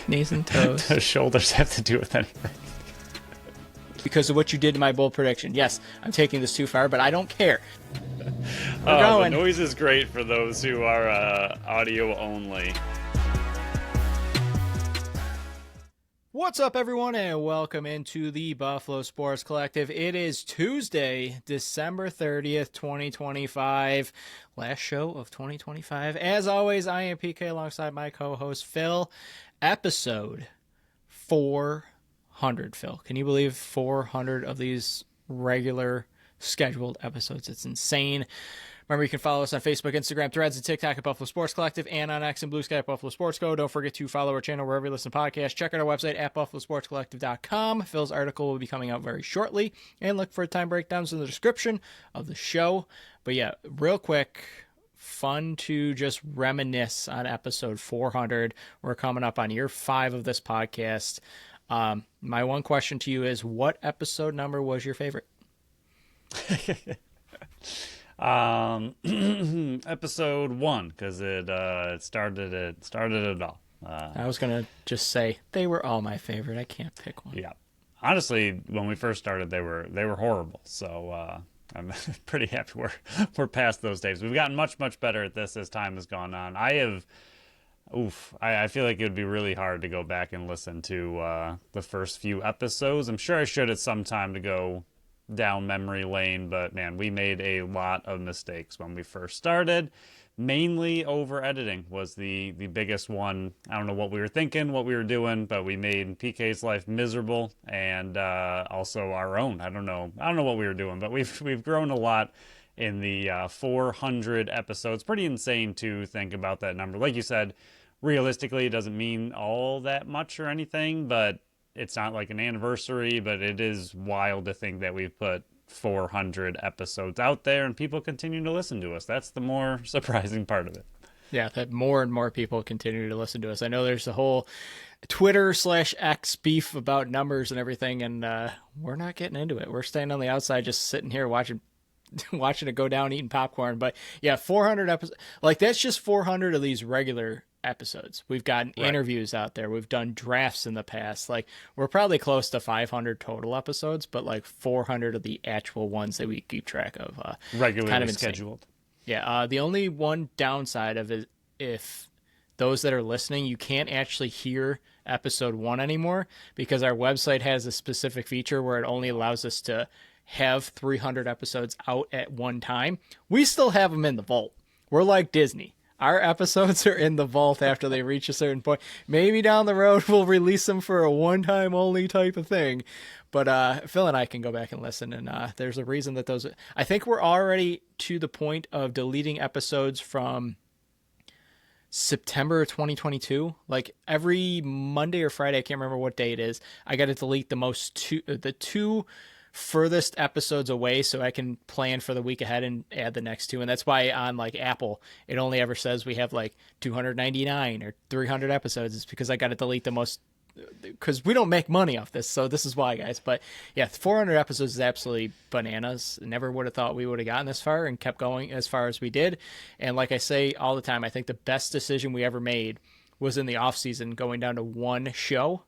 Knees and toes. The shoulders have to do with anything? Because of what you did to my bold prediction. Yes, I'm taking this too far, but I don't care. We're The going. noise is great for those who are audio only. What's up, everyone, and welcome into the Buffalo Sports Collective. It is Tuesday, December 30th, 2025. Last show of 2025. As always, I am PK alongside my co-host, Phil. Episode 400, Phil. Can you believe 400 of these regular scheduled episodes? It's insane. Remember, you can follow us on Facebook, Instagram, Threads, and TikTok at Buffalo Sports Collective, and on X and Blue Sky at Buffalo Sports Co. Don't forget to follow our channel wherever you listen to podcasts. Check out our website at buffalosportscollective.com. Phil's article will be coming out very shortly, and look for time breakdowns in the description of the show. But yeah, real quick, fun to just reminisce on episode 400. We're coming up on year 5 of this podcast. My one question to you is, what episode number was your favorite? Episode 1, because it started it all. I was gonna just say they were all my favorite. I can't pick one. Yeah, honestly, when we first started, they were horrible. So I'm pretty happy we're past those days. We've gotten much better at this as time has gone on. I feel like it would be really hard to go back and listen to the first few episodes. I'm sure I should at some time to go down memory lane, but man, we made a lot of mistakes when we first started. Mainly over editing was the biggest one. I don't know what we were thinking, what we were doing, but we made PK's life miserable, and also our own. I don't know what we were doing, but we've grown a lot in the 400 episodes. Pretty insane to think about that number. Like you said, realistically, it doesn't mean all that much or anything, but it's not like an anniversary, but it is wild to think that we've put 400 episodes out there and people continue to listen to us. That's the more surprising part of it. Yeah, that more and more people continue to listen to us. I know there's a whole Twitter/X beef about numbers and everything, and we're not getting into it. We're staying on the outside, just sitting here watching it go down, eating popcorn. But yeah, 400 episodes. Like, that's just 400 of these regular episodes. We've gotten interviews out there. We've done drafts in the past. Like, we're probably close to 500 total episodes, but like 400 of the actual ones that we keep track of. Regularly kind of scheduled. Yeah. The only one downside of it, if those that are listening, you can't actually hear episode 1 anymore, because our website has a specific feature where it only allows us to have 300 episodes out at one time. We still have them in the vault. We're like Disney. Our episodes are in the vault after they reach a certain point. Maybe down the road we'll release them for a one-time only type of thing. But Phil and I can go back and listen, and there's a reason that those... I think we're already to the point of deleting episodes from September 2022. Like, every Monday or Friday, I can't remember what day it is, I got to delete the two furthest episodes away so I can plan for the week ahead and add the next 2. And that's why on like Apple, it only ever says we have like 299 or 300 episodes. It's because I got to delete the most, because we don't make money off this. So this is why, guys. But yeah, 400 episodes is absolutely bananas. Never would have thought we would have gotten this far and kept going as far as we did. And like I say all the time, I think the best decision we ever made was in the off season, going down to one show,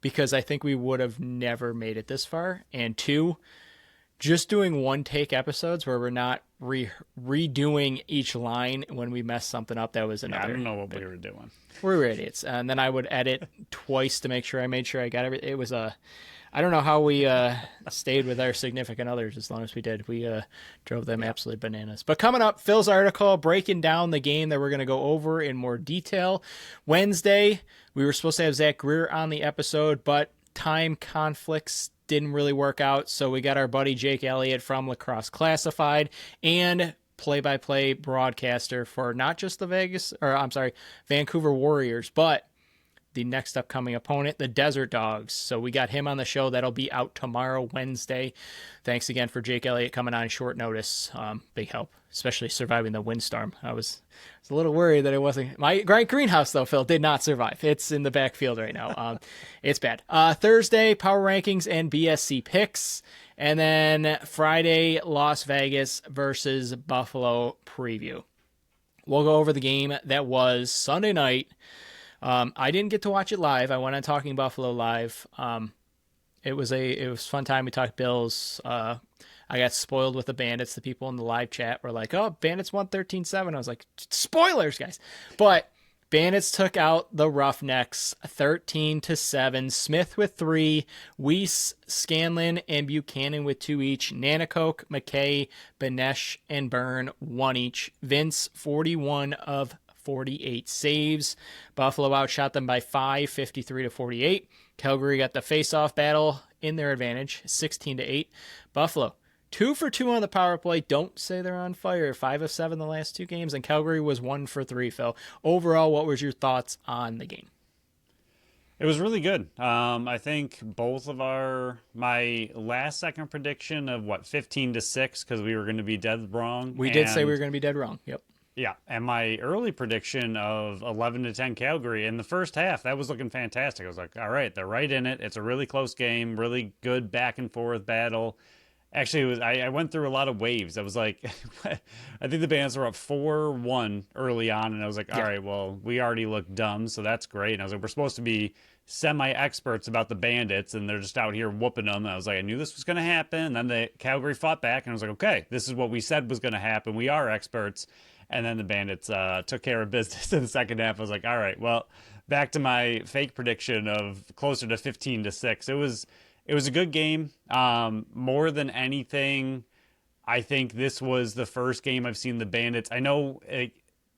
because I think we would have never made it this far. And 2, just doing one take episodes where we're not redoing each line when we mess something up. That was another. I don't know what we were doing. We were idiots. And then I would edit twice to make sure I made sure I got everything. It was I don't know how we stayed with our significant others as long as we did. We drove them absolutely bananas. But coming up, Phil's article breaking down the game that we're going to go over in more detail. Wednesday, we were supposed to have Zach Greer on the episode, but time conflicts didn't really work out. So we got our buddy Jake Elliott from Lacrosse Classified and play-by-play broadcaster for not just the Vancouver Warriors, but the next upcoming opponent, the Desert Dogs. So we got him on the show. That'll be out tomorrow, Wednesday. Thanks again for Jake Elliott coming on short notice. Big help, especially surviving the windstorm. I was a little worried that it wasn't. My greenhouse, though, Phil, did not survive. It's in the backfield right now. It's bad. Thursday, Power Rankings and BSC picks. And then Friday, Las Vegas versus Buffalo preview. We'll go over the game that was Sunday night. I didn't get to watch it live. I went on Talking Buffalo live. It was a fun time. We talked Bills. I got spoiled with the Bandits. The people in the live chat were like, "Oh, Bandits won 13-7." I was like, "Spoilers, guys!" But Bandits took out the Roughnecks 13-7. Smith with 3, Weiss, Scanlon, and Buchanan with 2 each. Nanakoke, McKay, Benesh, and Byrne 1 each. Vince 41 of 48 saves. Buffalo outshot them by 5, 53-48. Calgary got the face-off battle in their advantage, 16-8. Buffalo 2 for 2 on the power play. Don't say they're on fire. 5 of 7 the last 2 games, and Calgary was 1 for 3, Phil. Overall, what was your thoughts on the game? It was really good. I think both of my last second prediction of 15-6, because we were going to be dead wrong. We did say we were going to be dead wrong. Yep. Yeah, and my early prediction of 11-10 Calgary in the first half, that was looking fantastic. I was like, all right, they're right in it. It's a really close game, really good back and forth battle. Actually, it was. I went through a lot of waves. I was like, I think the Bandits were up 4-1 early on, and I was like, all right, well, we already look dumb, so that's great. And I was like, we're supposed to be semi-experts about the Bandits, and they're just out here whooping them. And I was like, I knew this was going to happen. And then the Calgary fought back, and I was like, okay, this is what we said was going to happen. We are experts. And then the Bandits took care of business in the second half. I was like, all right, well, back to my fake prediction of closer to 15-6. It was a good game. More than anything, I think this was the first game I've seen the Bandits. I know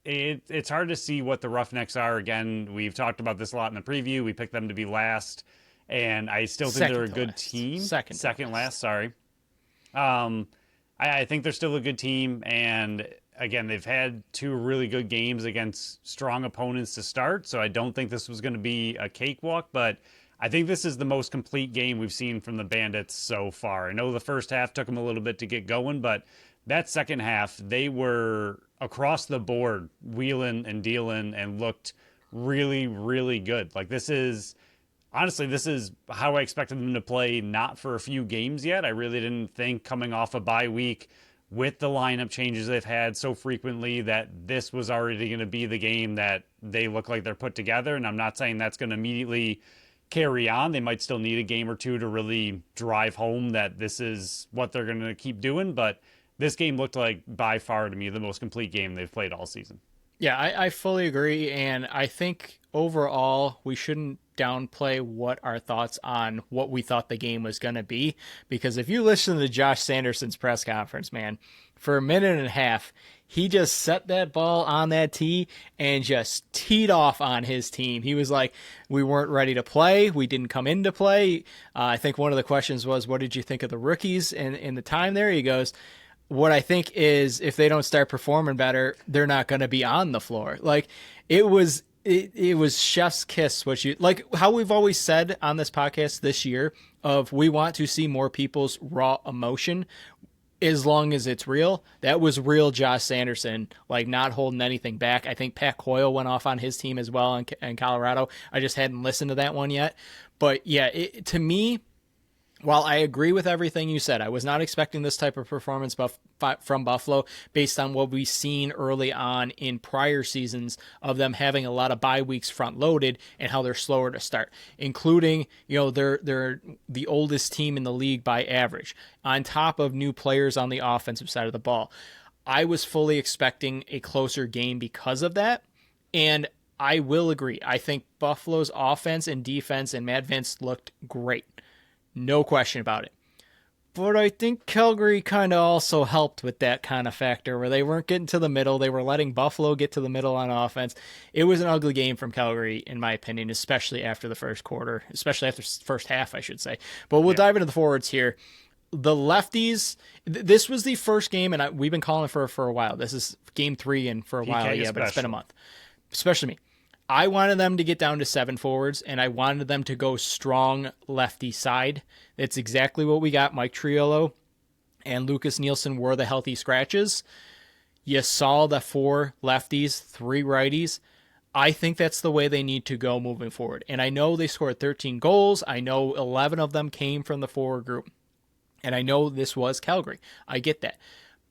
it's hard to see what the Roughnecks are. Again, we've talked about this a lot in the preview. We picked them to be last, and I still think they're a good team. Second last, sorry. I think they're still a good team, and again, they've had 2 really good games against strong opponents to start, so I don't think this was going to be a cakewalk, but I think this is the most complete game we've seen from the Bandits so far. I know the first half took them a little bit to get going, but that second half, they were across the board wheeling and dealing and looked really, really good. Like this is how I expected them to play, not for a few games yet. I really didn't think coming off a bye week with the lineup changes they've had so frequently that this was already going to be the game that they look like they're put together. And I'm not saying that's going to immediately carry on. They might still need a game or two to really drive home that this is what they're going to keep doing. But this game looked like by far to me the most complete game they've played all season. Yeah, I fully agree. And I think overall we shouldn't downplay what our thoughts on what we thought the game was going to be. Because if you listen to Josh Sanderson's press conference, man, for a minute and a half, he just set that ball on that tee and just teed off on his team. He was like, we weren't ready to play. We didn't come into play. I think one of the questions was, what did you think of the rookies in the time there? He goes, what I think is if they don't start performing better, they're not going to be on the floor. Like it was chef's kiss. What you like how we've always said on this podcast this year of we want to see more people's raw emotion as long as it's real. That was real Josh Sanderson, like not holding anything back. I think Pat Coyle went off on his team as well in Colorado. I just hadn't listened to that one yet. But yeah, to me, while I agree with everything you said, I was not expecting this type of performance from Buffalo based on what we've seen early on in prior seasons of them having a lot of bye weeks front loaded and how they're slower to start, including, they're the oldest team in the league by average on top of new players on the offensive side of the ball. I was fully expecting a closer game because of that. And I will agree. I think Buffalo's offense and defense and Matt Vince looked great. No question about it. But I think Calgary kind of also helped with that kind of factor where they weren't getting to the middle. They were letting Buffalo get to the middle on offense. It was an ugly game from Calgary, in my opinion, especially after the first quarter, especially after the first half, I should say. But we'll dive into the forwards here. The lefties, this was the first game, and we've been calling it for a while. This is game 3 and for a while, but it's been a month. Especially me. I wanted them to get down to 7 forwards, and I wanted them to go strong lefty side. That's exactly what we got. Mike Triolo and Lucas Nielsen were the healthy scratches. You saw the 4 lefties, 3 righties. I think that's the way they need to go moving forward. And I know they scored 13 goals. I know 11 of them came from the forward group. And I know this was Calgary. I get that.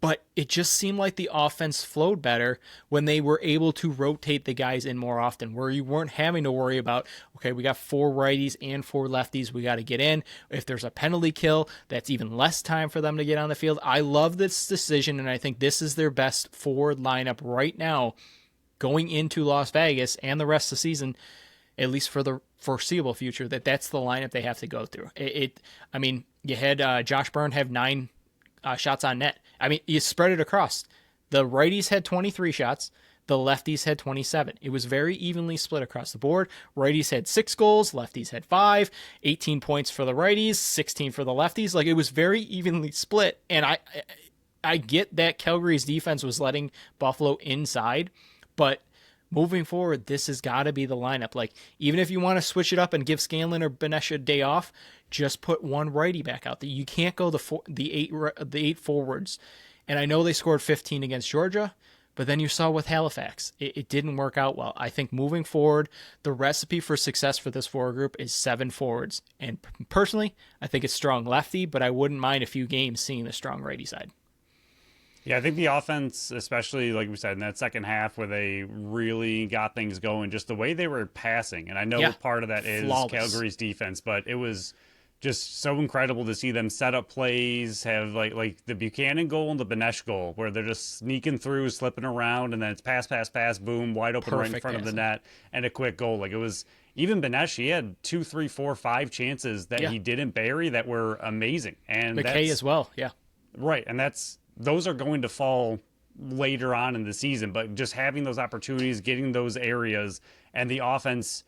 but it just seemed like the offense flowed better when they were able to rotate the guys in more often, where you weren't having to worry about, okay, we got 4 righties and 4 lefties, we got to get in. If there's a penalty kill, that's even less time for them to get on the field. I love this decision, and I think this is their best forward lineup right now going into Las Vegas and the rest of the season, at least for the foreseeable future, that's the lineup they have to go through. I mean, you had Josh Byrne have 9 shots on net. I mean, you spread it across. The righties had 23 shots. The lefties had 27. It was very evenly split across the board. Righties had 6 goals. Lefties had 5. 18 points for the righties, 16 for the lefties. Like, it was very evenly split. And I get that Calgary's defense was letting Buffalo inside, but moving forward, this has got to be the lineup. Like, even if you want to switch it up and give Scanlon or Benesh a day off, just put one righty back out there. You can't go the 8 forwards. And I know they scored 15 against Georgia, but then you saw with Halifax, it didn't work out well. I think moving forward, the recipe for success for this forward group is 7 forwards. And personally, I think it's strong lefty, but I wouldn't mind a few games seeing the strong righty side. Yeah, I think the offense, especially like we said in that second half where they really got things going, just the way they were passing. And I know part of that is flawless. Calgary's defense, but it was just so incredible to see them set up plays, have like the Buchanan goal and the Benesh goal where they're just sneaking through, slipping around, and then it's pass, boom, wide open right in front of the net, and a quick goal. Like, it was even Benesh, he had 2, 3, 4, 5 chances that he didn't bury that were amazing. And McKay as well, right, and those are going to fall later on in the season, but just having those opportunities, getting those areas, and the offense,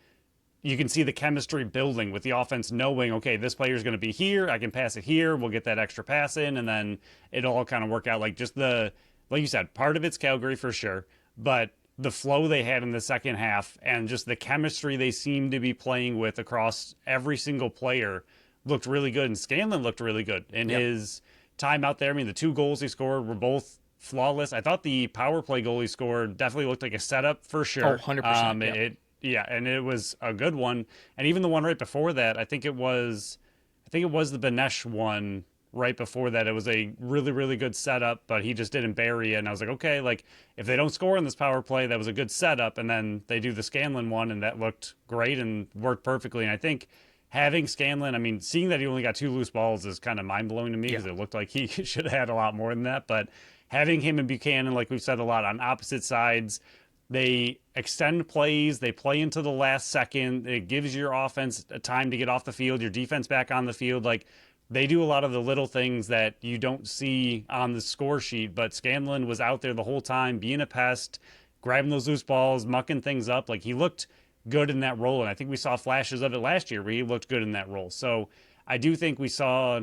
you can see the chemistry building with the offense knowing, okay, this player is going to be here, I can pass it here, we'll get that extra pass in, and then it'll all kind of work out. Like, just like you said, part of it's Calgary for sure, but the flow they had in the second half and just the chemistry they seemed to be playing with across every single player looked really good, and Scanlon looked really good in his time out there. I mean, the 2 goals he scored were both flawless. I thought the power play goal he scored definitely looked like a setup for sure. 100%. And it was a good one. And even the one right before that, I think it was the Benesh one right before that. It was a really, really good setup, but he just didn't bury it. And I was like, okay, like, if they don't score in this power play, that was a good setup. And then they do the Scanlon one, and that looked great and worked perfectly. And I think having Scanlon, I mean, seeing that he only got 2 loose balls is kind of mind-blowing to me because it looked like he should have had a lot more than that. But having him and Buchanan, like we've said a lot, on opposite sides, they extend plays, they play into the last second. It gives your offense a time to get off the field, your defense back on the field. Like, they do a lot of the little things that you don't see on the score sheet, but Scanlon was out there the whole time, being a pest, grabbing those loose balls, mucking things up. Like, he looked good in that role, and I think we saw flashes of it last year where he looked good in that role. So I do think we saw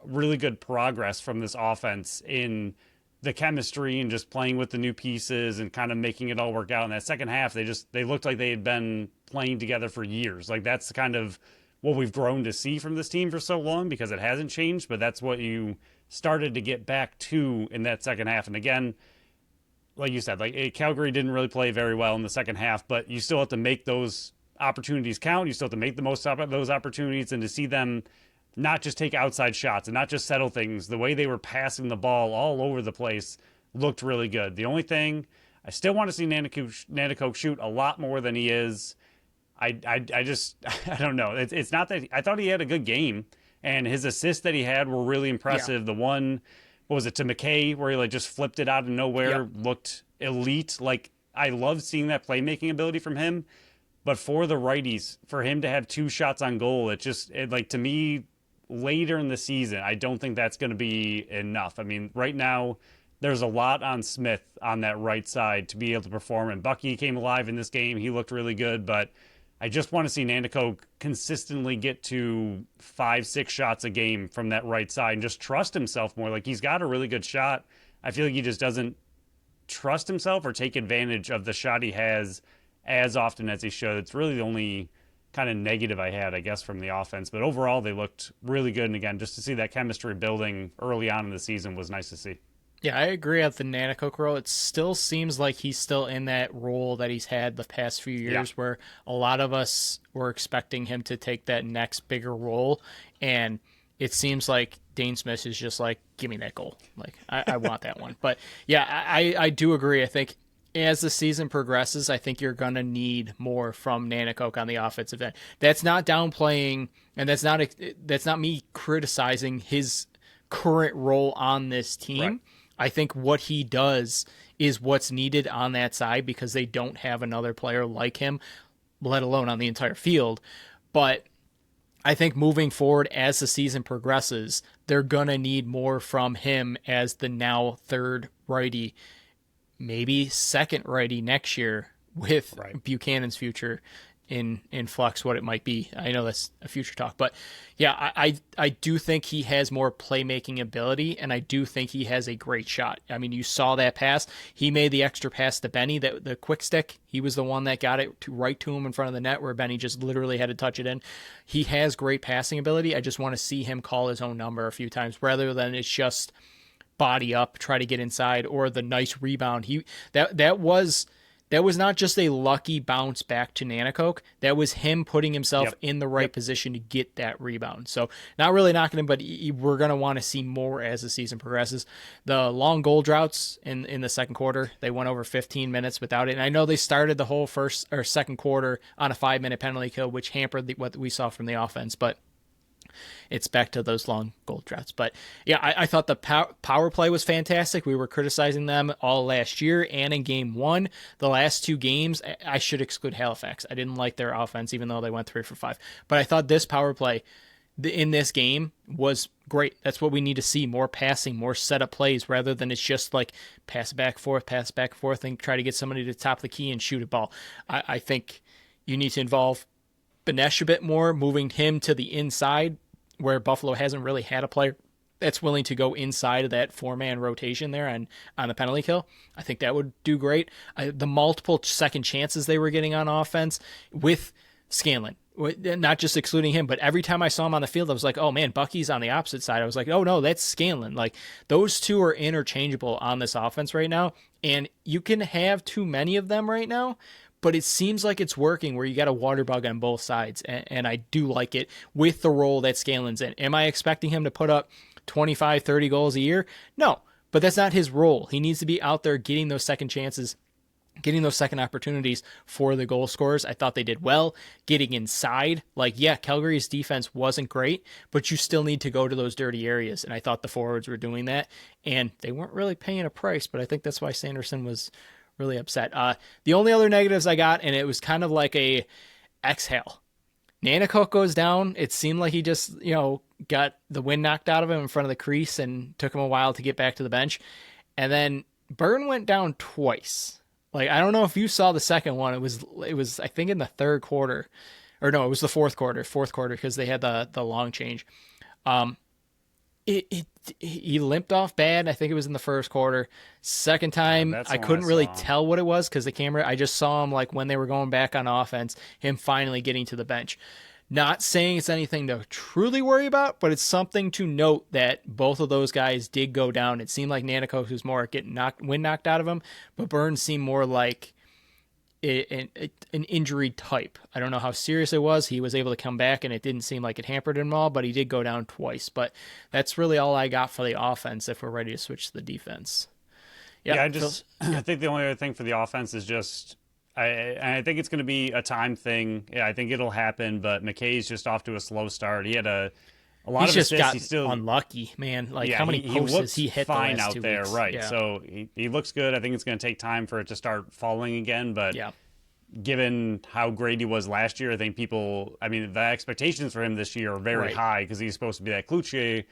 really good progress from this offense in the chemistry and just playing with the new pieces and kind of making it all work out. In that second half, they looked like they had been playing together for years. Like, that's kind of what we've grown to see from this team for so long, because it hasn't changed, but that's what you started to get back to in that second half. And again, like you said, like, Calgary didn't really play very well in the second half, but you still have to make those opportunities count. You still have to make the most of those opportunities, and to see them not just take outside shots and not just settle things, the way they were passing the ball all over the place looked really good. The only thing, I still want to see Nanticoke shoot a lot more than he is. I just, I don't know. It's not that, I thought he had a good game, and his assists that he had were really impressive. Yeah. The one, what was it, to McKay, where he like just flipped it out of nowhere, looked elite. Like, I love seeing that playmaking ability from him. But for the righties, for him to have 2 shots on goal, like, to me, later in the season, I don't think that's going to be enough. I mean, right now, there's a lot on Smith on that right side to be able to perform. And Bucky came alive in this game. He looked really good, but I just want to see Nanticoke consistently get to 5-6 shots a game from that right side and just trust himself more. Like, he's got a really good shot. I feel like he just doesn't trust himself or take advantage of the shot he has as often as he should. It's really the only kind of negative I had, I guess, from the offense. But overall, they looked really good. And again, just to see that chemistry building early on in the season was nice to see. Yeah, I agree at the Nanticoke role. It still seems like he's still in that role that he's had the past few years, where a lot of us were expecting him to take that next bigger role. And it seems like Dane Smith is just like, give me that goal. Like, I want that one. But yeah, I do agree. I think as the season progresses, I think you're going to need more from Nanakoke on the offensive end. That's not downplaying, and that's not me criticizing his current role on this team. Right. I think what he does is what's needed on that side because they don't have another player like him, let alone on the entire field. But I think moving forward as the season progresses, they're going to need more from him as the now third righty, maybe second righty next year with Buchanan's future in flux, what it might be. I know that's a future talk, but yeah, I do think he has more playmaking ability, and I do think he has a great shot. I mean, you saw that pass. He made the extra pass to Benny, that the quick stick. He was the one that got it right to him in front of the net where Benny just literally had to touch it in. He has great passing ability. I just want to see him call his own number a few times rather than it's just body up, try to get inside, or the nice rebound. That was not just a lucky bounce back to Nanakoke. That was him putting himself in the right position to get that rebound. So not really knocking him, but we're going to want to see more as the season progresses. The long goal droughts in the second quarter, they went over 15 minutes without it. And I know they started the whole first or second quarter on a 5-minute penalty kill, which hampered what we saw from the offense. But it's back to those long goal droughts. But yeah, I thought the power play was fantastic. We were criticizing them all last year and in game one. The last two games, I should exclude Halifax. I didn't like their offense, even though they went 3 for 5. But I thought this power play in this game was great. That's what we need to see. More passing, more setup plays, rather than it's just like pass back, forth, and try to get somebody to the top of the key and shoot a ball. I think you need to involve Benesh a bit more, moving him to the inside, where Buffalo hasn't really had a player that's willing to go inside of that 4-man rotation there on the penalty kill. I think that would do great. The multiple second chances they were getting on offense with Scanlon, not just excluding him, but every time I saw him on the field, I was like, oh man, Bucky's on the opposite side. I was like, oh no, that's Scanlon. Like, those two are interchangeable on this offense right now, and you can have too many of them right now, but it seems like it's working where you got a water bug on both sides, and I do like it with the role that Scanlon's in. Am I expecting him to put up 25, 30 goals a year? No, but that's not his role. He needs to be out there getting those second chances, getting those second opportunities for the goal scorers. I thought they did well getting inside. Like, yeah, Calgary's defense wasn't great, but you still need to go to those dirty areas, and I thought the forwards were doing that, and they weren't really paying a price, but I think that's why Sanderson was really upset. The only other negatives I got, and it was kind of like a exhale. Nanakoke goes down. It seemed like he just, got the wind knocked out of him in front of the crease and took him a while to get back to the bench. And then Byrne went down twice. Like, I don't know if you saw the second one. It was I think in the third quarter, or no, it was the fourth quarter because they had the long change. He limped off bad. I think it was in the first quarter. Second time, I couldn't really tell what it was because the camera, I just saw him like when they were going back on offense, him finally getting to the bench. Not saying it's anything to truly worry about, but it's something to note that both of those guys did go down. It seemed like Nanakoke was more getting wind knocked out of him, but Burns seemed more like an injury type. I don't know how serious it was. He was able to come back, and it didn't seem like it hampered him all, but he did go down twice. But that's really all I got for the offense if we're ready to switch to the defense. I think the only other thing for the offense is just I think it's going to be a time thing. Yeah, I think it'll happen, but McKay's just off to a slow start. He had a lot of assists. He's still unlucky, man. Like, how many posts has he hit fine the last out 2 there, weeks? right? Yeah. So he looks good. I think it's going to take time for it to start falling again, but given how great he was last year, I think the expectations for him this year are very high because he's supposed to be that Cloutier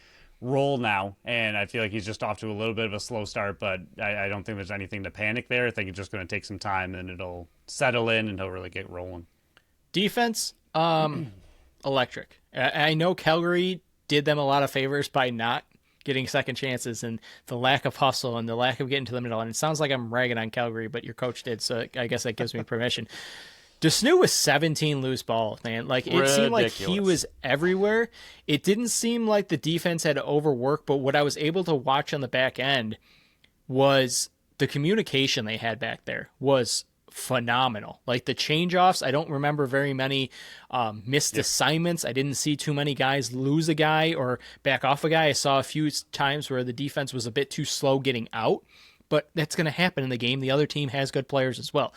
role now, and I feel like he's just off to a little bit of a slow start, but I don't think there's anything to panic there. I think it's just going to take some time, and it'll settle in, and he'll really get rolling. Defense, electric. I know Calgary did them a lot of favors by not getting second chances and the lack of hustle and the lack of getting to the middle. And it sounds like I'm ragging on Calgary, but your coach did, so I guess that gives me permission. Desnu was 17 loose balls, man. Like, it seemed like he was everywhere. It didn't seem like the defense had overworked, but what I was able to watch on the back end was the communication they had back there was phenomenal. Like the changeoffs, I don't remember very many missed Yep. assignments. I didn't see too many guys lose a guy or back off a guy. I saw a few times where the defense was a bit too slow getting out, but that's going to happen in the game. The other team has good players as well.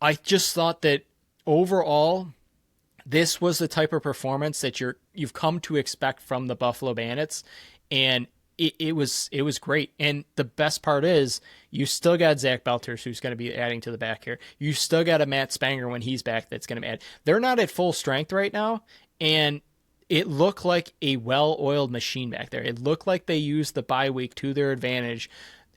I just thought that overall, this was the type of performance that you've come to expect from the Buffalo Bandits, and it was great. And the best part is you still got Zach Belters, who's going to be adding to the back here. You still got a Matt Spanger when he's back that's going to add. They're not at full strength right now, and it looked like a well-oiled machine back there. It looked like they used the bye week to their advantage,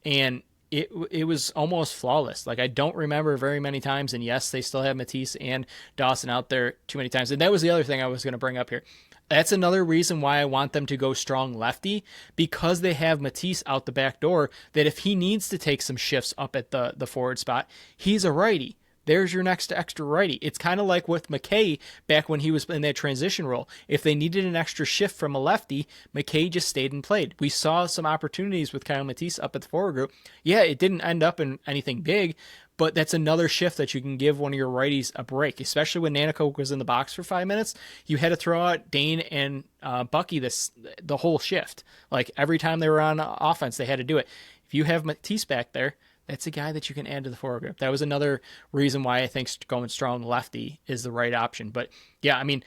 and it was almost flawless. Like I don't remember very many times, and yes, they still have Matisse and Dawson out there too many times. And that was the other thing I was going to bring up here. That's another reason why I want them to go strong lefty, because they have Matisse out the back door, that if he needs to take some shifts up at the forward spot, he's a righty. There's your next extra righty. It's kind of like with McKay back when he was in that transition role. If they needed an extra shift from a lefty, McKay just stayed and played. We saw some opportunities with Kyle Matisse up at the forward group. Yeah, it didn't end up in anything big, but that's another shift that you can give one of your righties a break, especially when Nanakovic was in the box for 5 minutes. You had to throw out Dane and Bucky the whole shift. Like every time they were on offense, they had to do it. If you have Matisse back there, that's a guy that you can add to the forward group. That was another reason why I think going strong lefty is the right option. But yeah, I mean,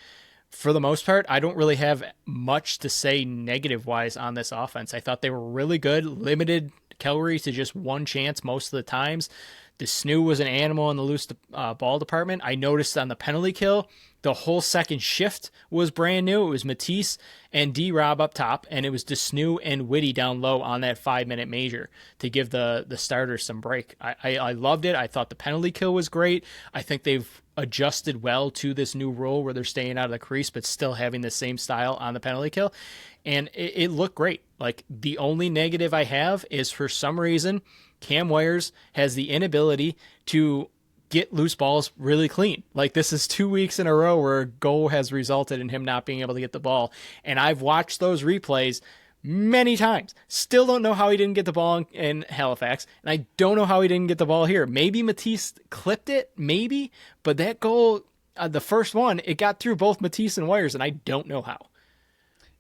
for the most part, I don't really have much to say negative-wise on this offense. I thought they were really good, limited Calgary to just one chance most of the times. The Snoo was an animal in the loose ball department. I noticed on the penalty kill, the whole second shift was brand new. It was Matisse and D-Rob up top, and it was DeSnoo and Whitty down low on that 5-minute major to give the starters some break. I loved it. I thought the penalty kill was great. I think they've adjusted well to this new rule where they're staying out of the crease but still having the same style on the penalty kill. And it looked great. Like the only negative I have is for some reason Cam Wires has the inability to get loose balls really clean. Like this is 2 weeks in a row where a goal has resulted in him not being able to get the ball. And I've watched those replays many times. Still don't know how he didn't get the ball in Halifax. And I don't know how he didn't get the ball here. Maybe Matisse clipped it, maybe. But that goal, the first one, it got through both Matisse and Wires, and I don't know how.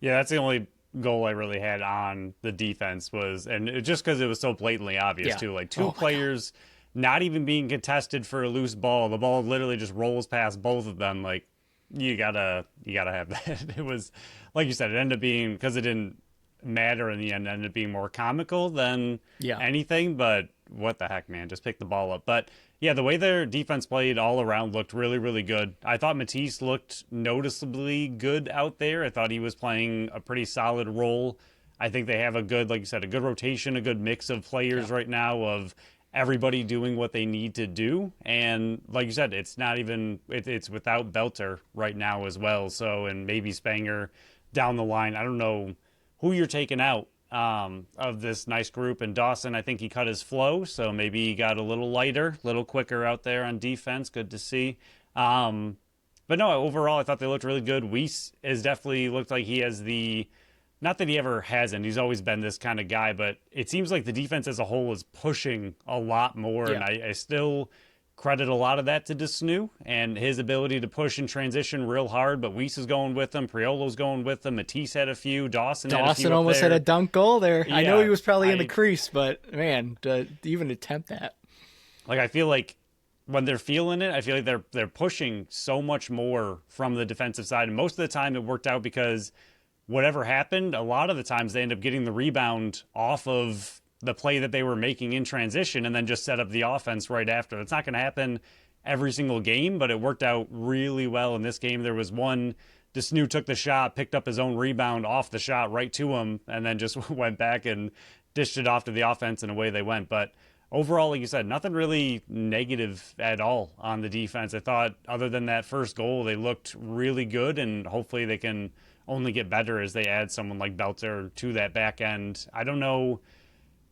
Yeah, that's the only goal I really had on the defense was, and just because it was so blatantly obvious too, like two players not even being contested for a loose ball. The ball literally just rolls past both of them. Like you gotta have that. It was, like you said, it ended up being, because it didn't matter in the end, it ended up being more comical than anything, but what the heck, man, just pick the ball up. But yeah, the way their defense played all around looked really, really good. I thought Matisse looked noticeably good out there. I thought he was playing a pretty solid role. I think they have a good, like you said, a good rotation, a good mix of players right now of everybody doing what they need to do. And like you said, it's not even, it's without Belter right now as well. So, and maybe Spanger down the line. I don't know who you're taking out of this nice group. And Dawson, I think he cut his flow, so maybe he got a little lighter, a little quicker out there on defense. Good to see. But no, overall, I thought they looked really good. Weiss is definitely looked like he has the, not that he ever hasn't, he's always been this kind of guy, but it seems like the defense as a whole is pushing a lot more. And I still credit a lot of that to DeSnoo and his ability to push and transition real hard, but Weiss is going with him, Priolo's going with him, Matisse had a few, Dawson had a few almost had a dunk goal there. Yeah, I know he was probably in the crease, but man, to even attempt that. Like I feel like when they're feeling it, I feel like they're pushing so much more from the defensive side, and most of the time it worked out because whatever happened, a lot of the times they end up getting the rebound off of the play that they were making in transition and then just set up the offense right after. It's not going to happen every single game, but it worked out really well in this game. There was one, DeSnoo took the shot, picked up his own rebound off the shot right to him, and then just went back and dished it off to the offense, and away they went. But overall, like you said, nothing really negative at all on the defense. I thought other than that first goal, they looked really good, and hopefully they can only get better as they add someone like Belter to that back end. I don't know.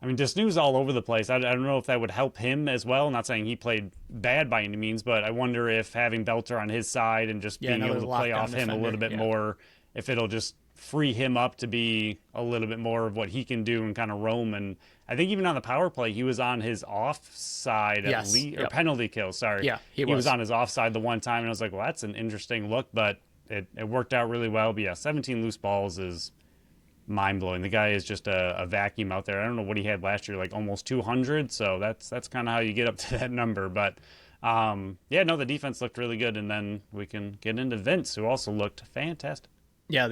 I mean, DeSnoo's all over the place. I don't know if that would help him as well. I'm not saying he played bad by any means, but I wonder if having Belter on his side and just being able to play off him a little bit more, if it'll just free him up to be a little bit more of what he can do and kind of roam. And I think even on the power play, he was on his offside at Yes. least, or Yep. penalty kill. Sorry, Yeah, he he was was. on his offside the one time, and I was like, well, that's an interesting look, but it worked out really well. But yeah, 17 loose balls is mind blowing. The guy is just a vacuum out there. I don't know what he had last year, like almost 200. So that's kind of how you get up to that number. But yeah, no, the defense looked really good, and then we can get into Vince, who also looked fantastic. Yeah,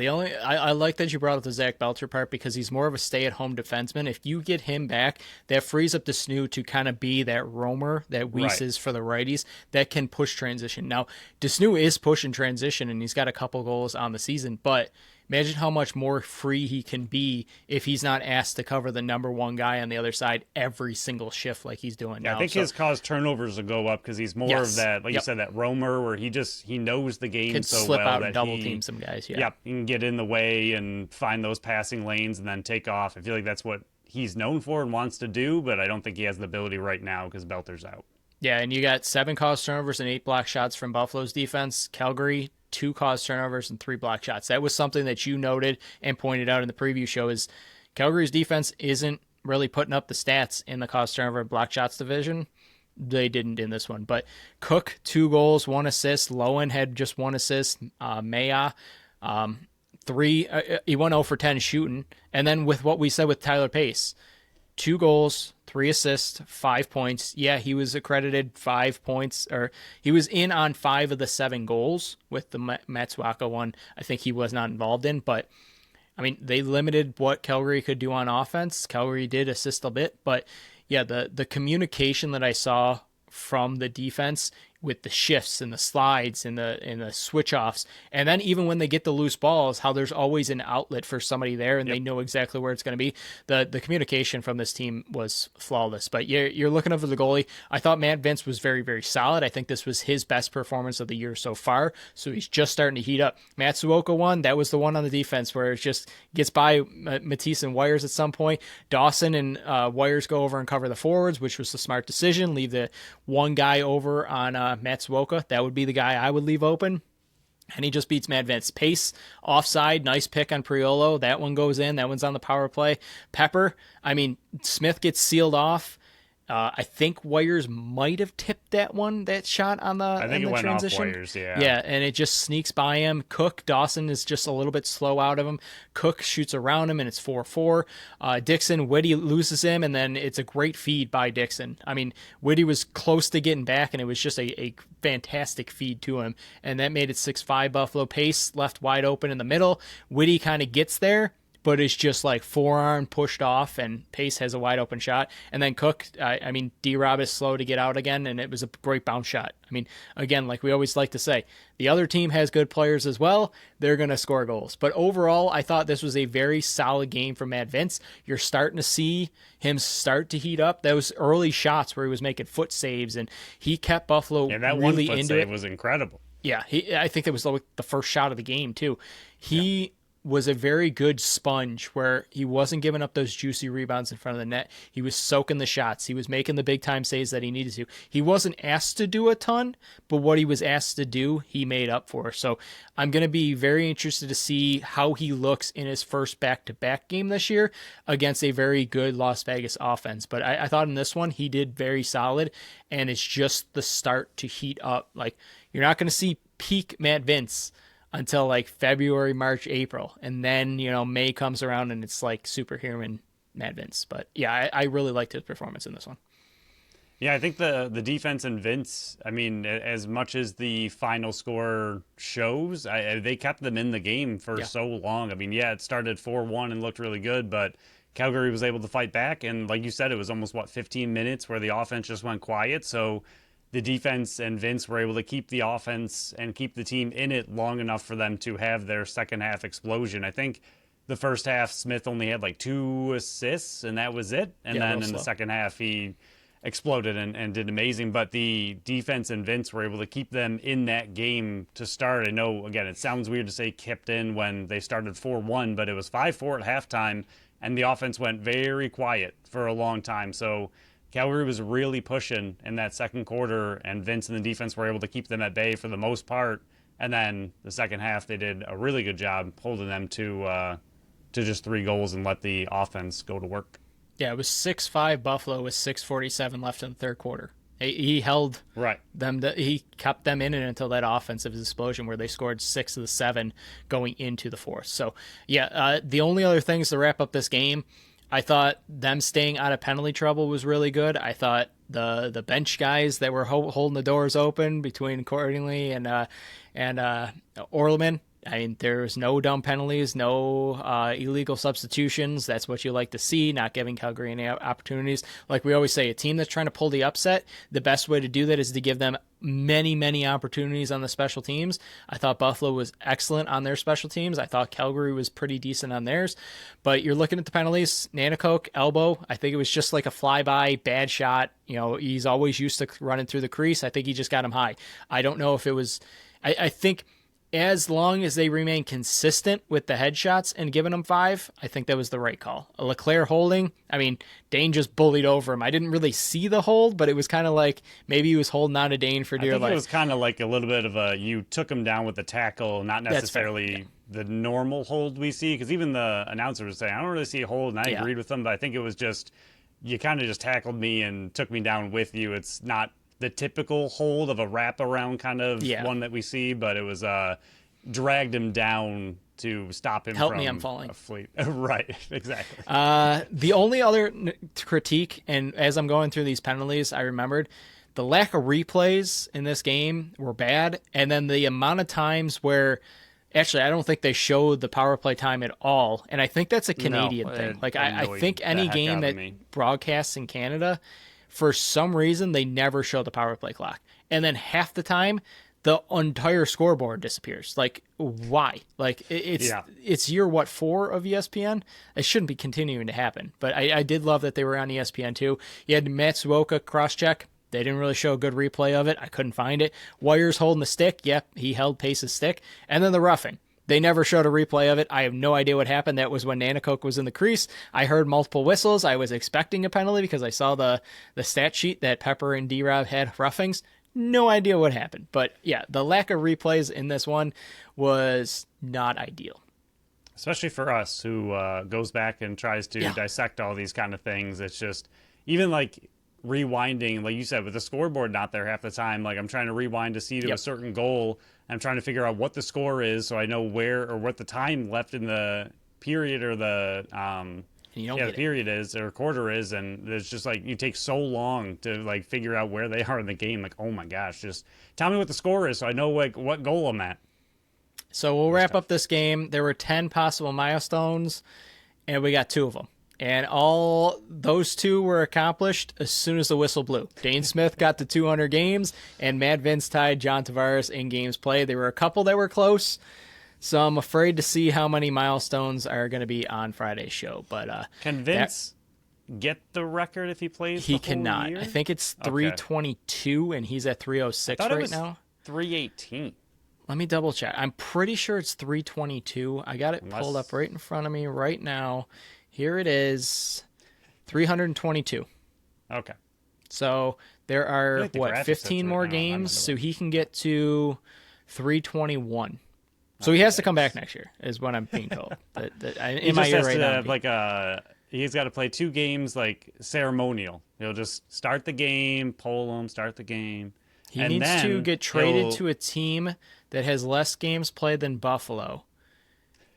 I like that you brought up the Zach Belcher part because he's more of a stay-at-home defenseman. If you get him back, that frees up the Snoo to kind of be that roamer that Weiss Right. is for the righties that can push transition. Now, Desnu is pushing transition and he's got a couple goals on the season, but imagine how much more free he can be if he's not asked to cover the number one guy on the other side every single shift like he's doing Yeah, now. I think his cause turnovers will go up because he's more Yes. of that, like you Yep. said, that roamer where he knows the game Could so slip well out that and double he, team some guys. Yeah. yep, he can get in the way and find those passing lanes and then take off. I feel like that's what he's known for and wants to do, but I don't think he has the ability right now because Belter's out. Yeah, and you got 7 caused turnovers and 8 block shots from Buffalo's defense. Calgary, 2 caused turnovers and 3 block shots. That was something that you noted and pointed out in the preview show is Calgary's defense isn't really putting up the stats in the caused turnover and block shots division. They didn't in this one. But Cook, 2 goals, 1 assist. Lowen had just 1 assist. Maya, 3. He went 0 for 10 shooting. And then with what we said with Tyler Pace, 2 goals, 3 assists, 5 points. Yeah, he was accredited 5 points, or he was in on 5 of the 7 goals with the Matsuaka one. I think he was not involved in, but I mean, they limited what Calgary could do on offense. Calgary did assist a bit, but yeah, the communication that I saw from the defense with the shifts and the slides and the switch offs, and then even when they get the loose balls, how there's always an outlet for somebody there, and they know exactly where it's going to be. The communication from this team was flawless. But you're looking over the goalie. I thought Matt Vince was very, very solid. I think this was his best performance of the year so far. So he's just starting to heat up. Matsuoka one, that was the one on the defense where it just gets by Matisse and Wires at some point. Dawson and Wires go over and cover the forwards, which was the smart decision. Leave the one guy over on Matsuoka. That would be the guy I would leave open. And he just beats Matt Vince. Pace, offside, nice pick on Priolo. That one goes in. That one's on the power play. Pepper, I mean, Smith gets sealed off. I think Wires might have tipped that shot on the I think it went transition. off Wires, yeah. Yeah, and it just sneaks by him. Dawson is just a little bit slow out of him. Cook shoots around him, and it's 4-4. Dixon, Whitty loses him, and then it's a great feed by Dixon. I mean, Whitty was close to getting back, and it was just a fantastic feed to him, and that made it 6-5 Buffalo. Pace left wide open in the middle. Whitty kind of gets there, but it's just like forearm pushed off, and Pace has a wide open shot. And then Cook, I mean, D-Rob is slow to get out again, and it was a great bounce shot. I mean, again, like we always like to say, the other team has good players as well. They're going to score goals. But overall, I thought this was a very solid game from Matt Vince. You're starting to see him start to heat up. Those early shots where he was making foot saves, and he kept Buffalo Yeah, that really one foot into save it. was incredible. Yeah, I think that was like the first shot of the game, too. He was a very good sponge where he wasn't giving up those juicy rebounds in front of the net. He was soaking the shots. He was making the big time saves that he needed to. He wasn't asked to do a ton, but what he was asked to do, he made up for. So I'm going to be very interested to see how he looks in his first back-to-back game this year against a very good Las Vegas offense. But I thought in this one, he did very solid, and it's just the start to heat up. Like, you're not going to see peak Matt Vince until like February, March, April. And then, May comes around and it's like superhuman Matt Vince. But yeah, I really liked his performance in this one. Yeah, I think the defense and Vince, I mean, as much as the final score shows, they kept them in the game for so long. I mean, yeah, it started 4-1 and looked really good, but Calgary was able to fight back. And like you said, it was almost, 15 minutes where the offense just went quiet. So the defense and Vince were able to keep the offense and keep the team in it long enough for them to have their second half explosion. I think the first half, Smith only had like 2 assists, and that was it. And then in the second half, he exploded and did amazing. But the defense and Vince were able to keep them in that game to start. I know, again, it sounds weird to say kept in when they started 4-1, but it was 5-4 at halftime, and the offense went very quiet for a long time. So Calgary was really pushing in that second quarter, and Vince and the defense were able to keep them at bay for the most part. And then the second half, they did a really good job holding them to just 3 goals and let the offense go to work. Yeah, it was 6-5 Buffalo with 6:47 left in the third quarter. He held Right. them. He kept them in it until that offensive explosion where they scored 6 of the 7 going into the fourth. So, yeah, the only other things to wrap up this game, I thought them staying out of penalty trouble was really good. I thought the bench guys that were holding the doors open between Cordingley and Orleman. I mean, there's no dumb penalties, no illegal substitutions. That's what you like to see, not giving Calgary any opportunities. Like we always say, a team that's trying to pull the upset, the best way to do that is to give them many, many opportunities on the special teams. I thought Buffalo was excellent on their special teams. I thought Calgary was pretty decent on theirs. But you're looking at the penalties, Nanakoke, elbow. I think it was just like a flyby, bad shot. He's always used to running through the crease. I think he just got him high. I don't know if it was... I think... as long as they remain consistent with the headshots and giving them 5, I think that was the right call. Leclerc holding, I mean, Dane just bullied over him. I didn't really see the hold, but it was kind of like maybe he was holding on to Dane for dear life. It was kind of like a little bit of you took him down with the tackle, not necessarily the normal hold we see, because even the announcer was saying, I don't really see a hold, and I agreed with them, but I think it was just, you kind of just tackled me and took me down with you. It's not the typical hold of a wraparound kind of one that we see, but it was dragged him down to stop him from me, I'm falling. A fleet. Right, exactly. The only other critique, and as I'm going through these penalties, I remembered the lack of replays in this game were bad, and then the amount of times where actually I don't think they showed the power play time at all, and I think that's a Canadian thing. Like I think any game that broadcasts in Canada, for some reason, they never show the power play clock. And then half the time, the entire scoreboard disappears. Like, why? Like, it's year, 4 of ESPN? It shouldn't be continuing to happen. But I did love that they were on ESPN, too. You had Matsuoka cross-check. They didn't really show a good replay of it. I couldn't find it. Wires holding the stick. Yep, he held Pace's stick. And then the roughing. They never showed a replay of it. I have no idea what happened. That was when Nanakoke was in the crease. I heard multiple whistles. I was expecting a penalty because I saw the stat sheet that Pepper and D-Rob had roughings. No idea what happened. But yeah, the lack of replays in this one was not ideal. Especially for us who goes back and tries to dissect all these kind of things. It's just, even like rewinding, like you said, with the scoreboard not there half the time, like I'm trying to rewind to see to a certain goal. I'm trying to figure out what the score is so I know where or what the time left in the period or the period is or quarter is, and it's just like you take so long to like figure out where they are in the game. Like, oh my gosh, just tell me what the score is so I know like what goal I'm at. So we'll wrap up this game. There were 10 possible milestones, and we got 2 of them. And all those 2 were accomplished as soon as the whistle blew. Dane Smith got to 200 games, and Matt Vince tied John Tavares in games played. There were a couple that were close, so I'm afraid to see how many milestones are going to be on Friday's show. But can Vince get the record if he plays? He cannot. Year? I think it's 322, and he's at 306 right now. 318. Let me double check. I'm pretty sure it's 322. I got it pulled up right in front of me right now. Here it is, 322. Okay. So there are, 15 more games, so he can get to 321. So he has to come back next year, is what I'm being told. In my ear right now. He's got to play 2 games, like, ceremonial. He'll just start the game, poll him, start the game. He needs to get traded to a team that has less games played than Buffalo,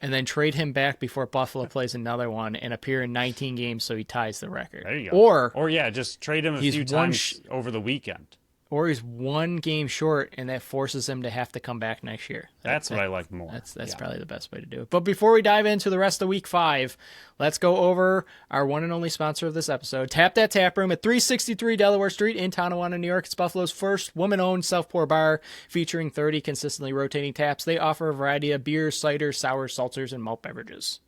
and then trade him back before Buffalo plays another one and appear in 19 games so he ties the record. There you go. Or just trade him a few times over the weekend. Or he's 1 game short, and that forces him to have to come back next year. That's what I like more. That's probably the best way to do it. But before we dive into the rest of Week 5, let's go over our one and only sponsor of this episode, Tap That Tap Room at 363 Delaware Street in Tonawanda, New York. It's Buffalo's first woman-owned self-pour bar featuring 30 consistently rotating taps. They offer a variety of beers, ciders, sours, seltzers, and malt beverages.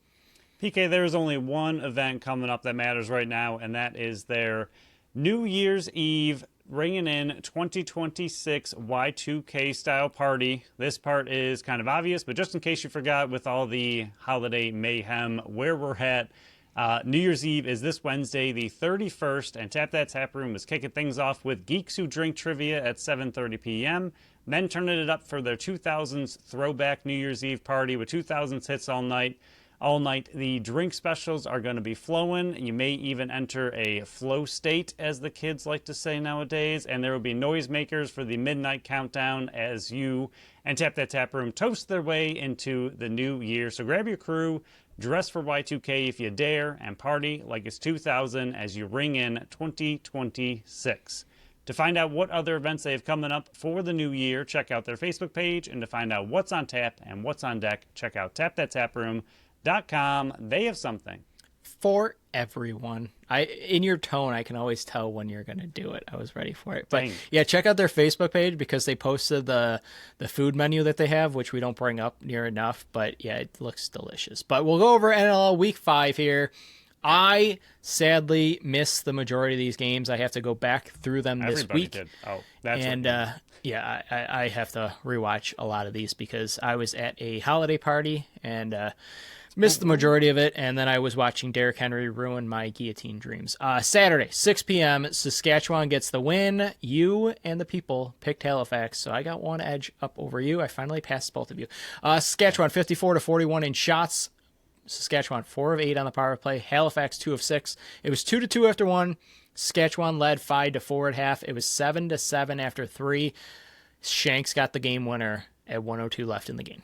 PK, there's only one event coming up that matters right now, and that is their New Year's Eve bringing in 2026 Y2K style party. This part is kind of obvious, but just in case you forgot with all the holiday mayhem where we're at, New Year's Eve is this Wednesday, the 31st, and Tap That Tap Room is kicking things off with Geeks Who Drink Trivia at 7:30 p.m., then turning it up for their 2000s throwback New Year's Eve party with 2000s hits all night. all night. The drink specials are going to be flowing. You may even enter a flow state, as the kids like to say nowadays. And there will be noisemakers for the midnight countdown as you and Tap That Tap Room toast their way into the new year. So grab your crew, dress for Y2K if you dare, and party like it's 2000 as you ring in 2026. To find out what other events they have coming up for the new year, check out their Facebook page. And to find out what's on tap and what's on deck, check out tapthattaproom.com. They have something for everyone. In your tone, I can always tell when you're going to do it. I was ready for it. But yeah, check out their Facebook page because they posted the food menu that they have, which we don't bring up near enough. But yeah, it looks delicious. But we'll go over NLL Week 5 here. I sadly missed the majority of these games. I have to go back through them this week. Did. Oh, that's and yeah, I have to rewatch a lot of these because I was at a holiday party and missed the majority of it. And then I was watching Derrick Henry ruin my guillotine dreams. Saturday, 6 p.m., Saskatchewan gets the win. You and the people picked Halifax, so I got one edge up over you. I finally passed both of you. Saskatchewan 54-41 in shots. Saskatchewan 4 of 8 on the power play. Halifax 2 of 6. It was 2-2 after 1. Saskatchewan led 5-4 at half. It was 7-7 after 3. Shanks got the game winner at 1:02 left in the game.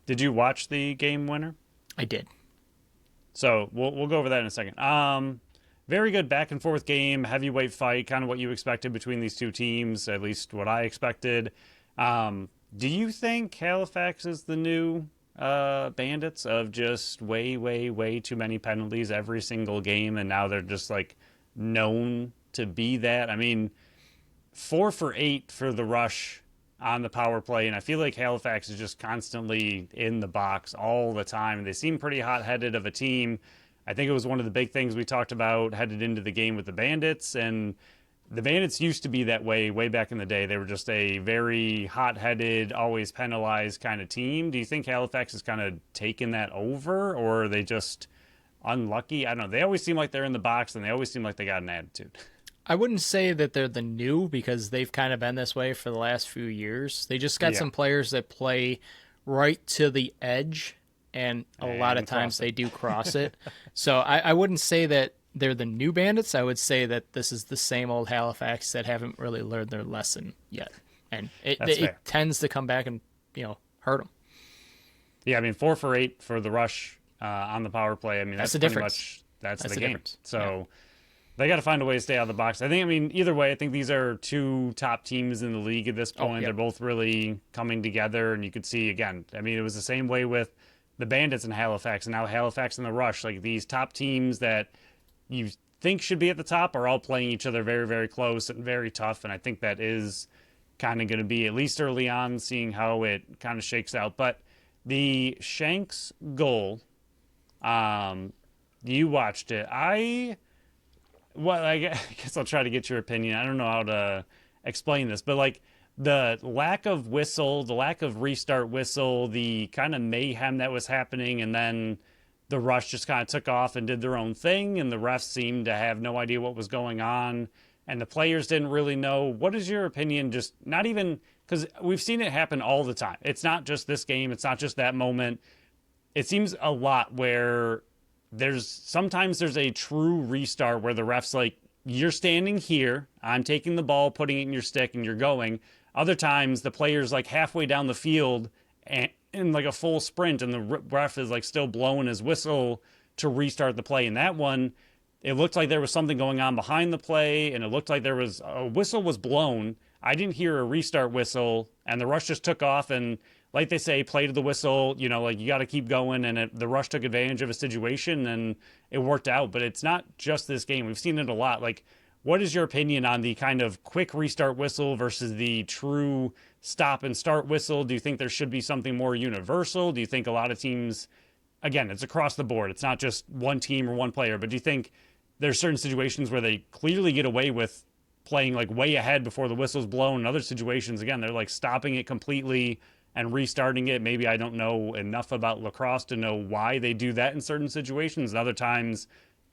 Did you watch the game winner? I did. So we'll go over that in a second. Very good back and forth game, heavyweight fight, kind of what you expected between these two teams, at least what I expected. Do you think Halifax is the new Bandits of just way too many penalties every single game, and now they're just like known to be that? I mean, 4 for 8 for the Rush on the power play, and I feel like Halifax is just constantly in the box all the time. They seem pretty hot-headed of a team. I think it was one of the big things we talked about headed into the game with the Bandits, and the Bandits used to be that way back in the day. They were just a very hot-headed, always penalized kind of team. Do you think Halifax has kind of taken that over, or are they just unlucky? I don't know. They always seem like they're in the box, and they always seem like they got an attitude. I wouldn't say that they're the new because they've kind of been this way for the last few years. They just got some players that play right to the edge, and a lot of times they do cross it. So I wouldn't say that they're the new Bandits. I would say that this is the same old Halifax that haven't really learned their lesson yet. And it tends to come back and, hurt them. Yeah, I mean, 4 for 8 for the Rush on the power play. I mean, that's the pretty difference. That's the game. Difference. So they got to find a way to stay out of the box. I think, either way, I think these are two top teams in the league at this point. They're both really coming together, and you could see, again, it was the same way with the Bandits and Halifax, and now Halifax and the Rush. Like, these top teams that you think should be at the top are all playing each other very, very close and very tough, and I think that is kind of going to be, at least early on, seeing how it kind of shakes out. But the Shanks goal, you watched it. I guess I'll try to get your opinion. I don't know how to explain this, but like the lack of whistle, the lack of restart whistle, the kind of mayhem that was happening, and then the Rush just kind of took off and did their own thing, and the refs seemed to have no idea what was going on, and the players didn't really know. What is your opinion? Just not even, because we've seen it happen all the time. It's not just this game. It's not just that moment. It seems a lot where sometimes there's a true restart where the ref's like, you're standing here, I'm taking the ball, putting it in your stick, and you're going. Other times the player's like halfway down the field and in like a full sprint, and the ref is like still blowing his whistle to restart the play. And that one, it looked like there was something going on behind the play, and it looked like there was a whistle was blown. I didn't hear a restart whistle, and the Rush just took off, and like they say, play to the whistle, like you got to keep going, and the Rush took advantage of a situation, and it worked out. But it's not just this game. We've seen it a lot. Like, what is your opinion on the kind of quick restart whistle versus the true stop and start whistle? Do you think there should be something more universal? Do you think a lot of teams, again, it's across the board, it's not just one team or one player, but do you think there's certain situations where they clearly get away with playing like way ahead before the whistle's blown? In other situations, again, they're like stopping it completely and restarting it. Maybe I don't know enough about lacrosse to know why they do that in certain situations. And other times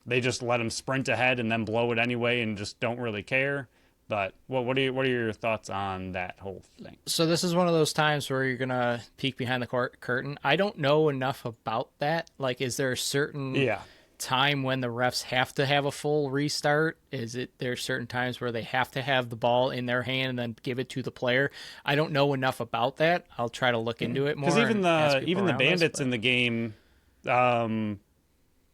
they just let them sprint ahead and then blow it anyway and just don't really care. But what are your thoughts on that whole thing? So this is one of those times where you're gonna peek behind the curtain. I don't know enough about that. Like, is there a certain Yeah. time when the refs have to have a full restart? Is it there's certain times where they have to have the ball in their hand and then give it to the player? I don't know enough about that. I'll try to look into it more. Because And even the Bandits in the game, I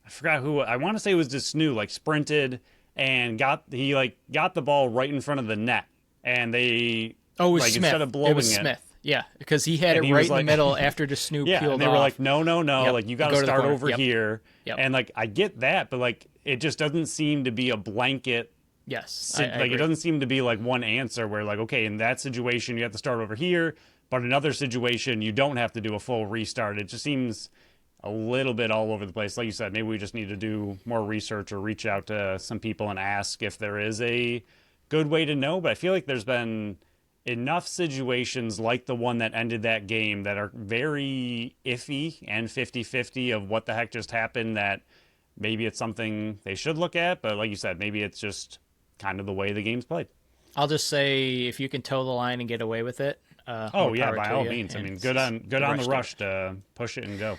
forgot who. I want to say it was just Snoo, like sprinted and got the ball right in front of the net, and they it was like Smith. instead of blowing it was Smith. Yeah, because he had it right in the middle after the Snoop yeah, peeled and they were like, no, Yep. like you got to Go to the start corner. over Yep. here, Yep. and like I get that, but like it just doesn't seem to be a blanket. Yes, Like agree. it doesn't seem to be like one answer where like okay, in that situation you have to start over here, but in another situation you don't have to do a full restart. It just seems a little bit all over the place. Like you said, maybe we just need to do more research or reach out to some people and ask if there is a good way to know. But I feel like there's been enough situations like the one that ended that game that are very iffy and 50-50 of what the heck just happened, that maybe it's something they should look at. But like you said, maybe it's just kind of the way the game's played. I'll just say if you can toe the line and get away with it. Oh yeah, by all means. I and mean, good on the rush to push it and go.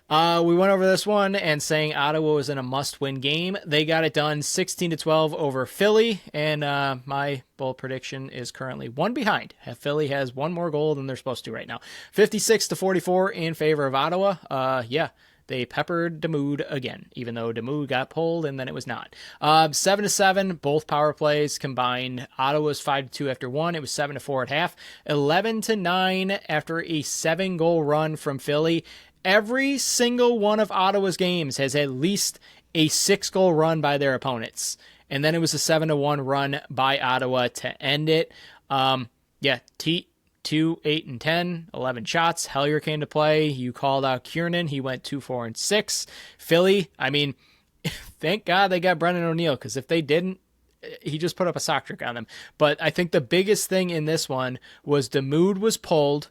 We went over this one and saying Ottawa was in a must-win game. They got it done 16-12 over Philly, and my bold prediction is currently one behind. Philly has one more goal than they're supposed to right now. 56-44 in favor of Ottawa. They peppered Demood again, even though Demood got pulled and then it was not. 7-7, both power plays combined. Ottawa's 5-2 after one. It was 7-4 at half. 11-9 after a 7-goal run from Philly. Every single one of Ottawa's games has at least a 6-goal run by their opponents. And then it was a 7-1 run by Ottawa to end it. Teat, 2, 8, and 10, 11 shots. Hellier came to play. You called out Kiernan. He went 2, 4, and 6. Philly, I mean, thank God they got Brendan O'Neill, because if they didn't, he just put up a sock trick on them. But I think the biggest thing in this one was Demood was pulled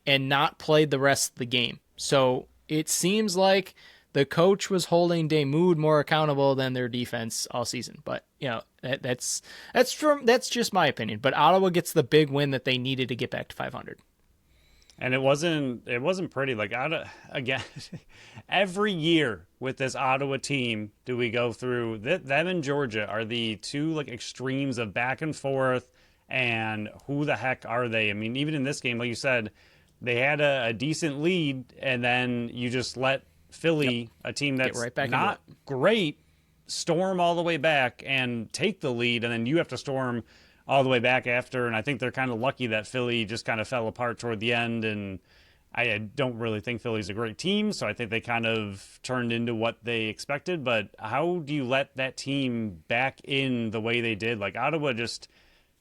and not played the rest of the game. So it seems like the coach was holding Demood more accountable than their defense all season. But that's just my opinion. But Ottawa gets the big win that they needed to get back to 500. And it wasn't pretty. Like again, every year with this Ottawa team, do we go through them and Georgia are the two like extremes of back and forth. And who the heck are they? I mean, even in this game, like you said, they had a decent lead, and then you just let Philly, a team that's right not great, storm all the way back and take the lead, and then you have to storm all the way back after. And I think they're kind of lucky that Philly just kind of fell apart toward the end. And I don't really think Philly's a great team, so I think they kind of turned into what they expected. But how do you let that team back in the way they did? Like Ottawa just,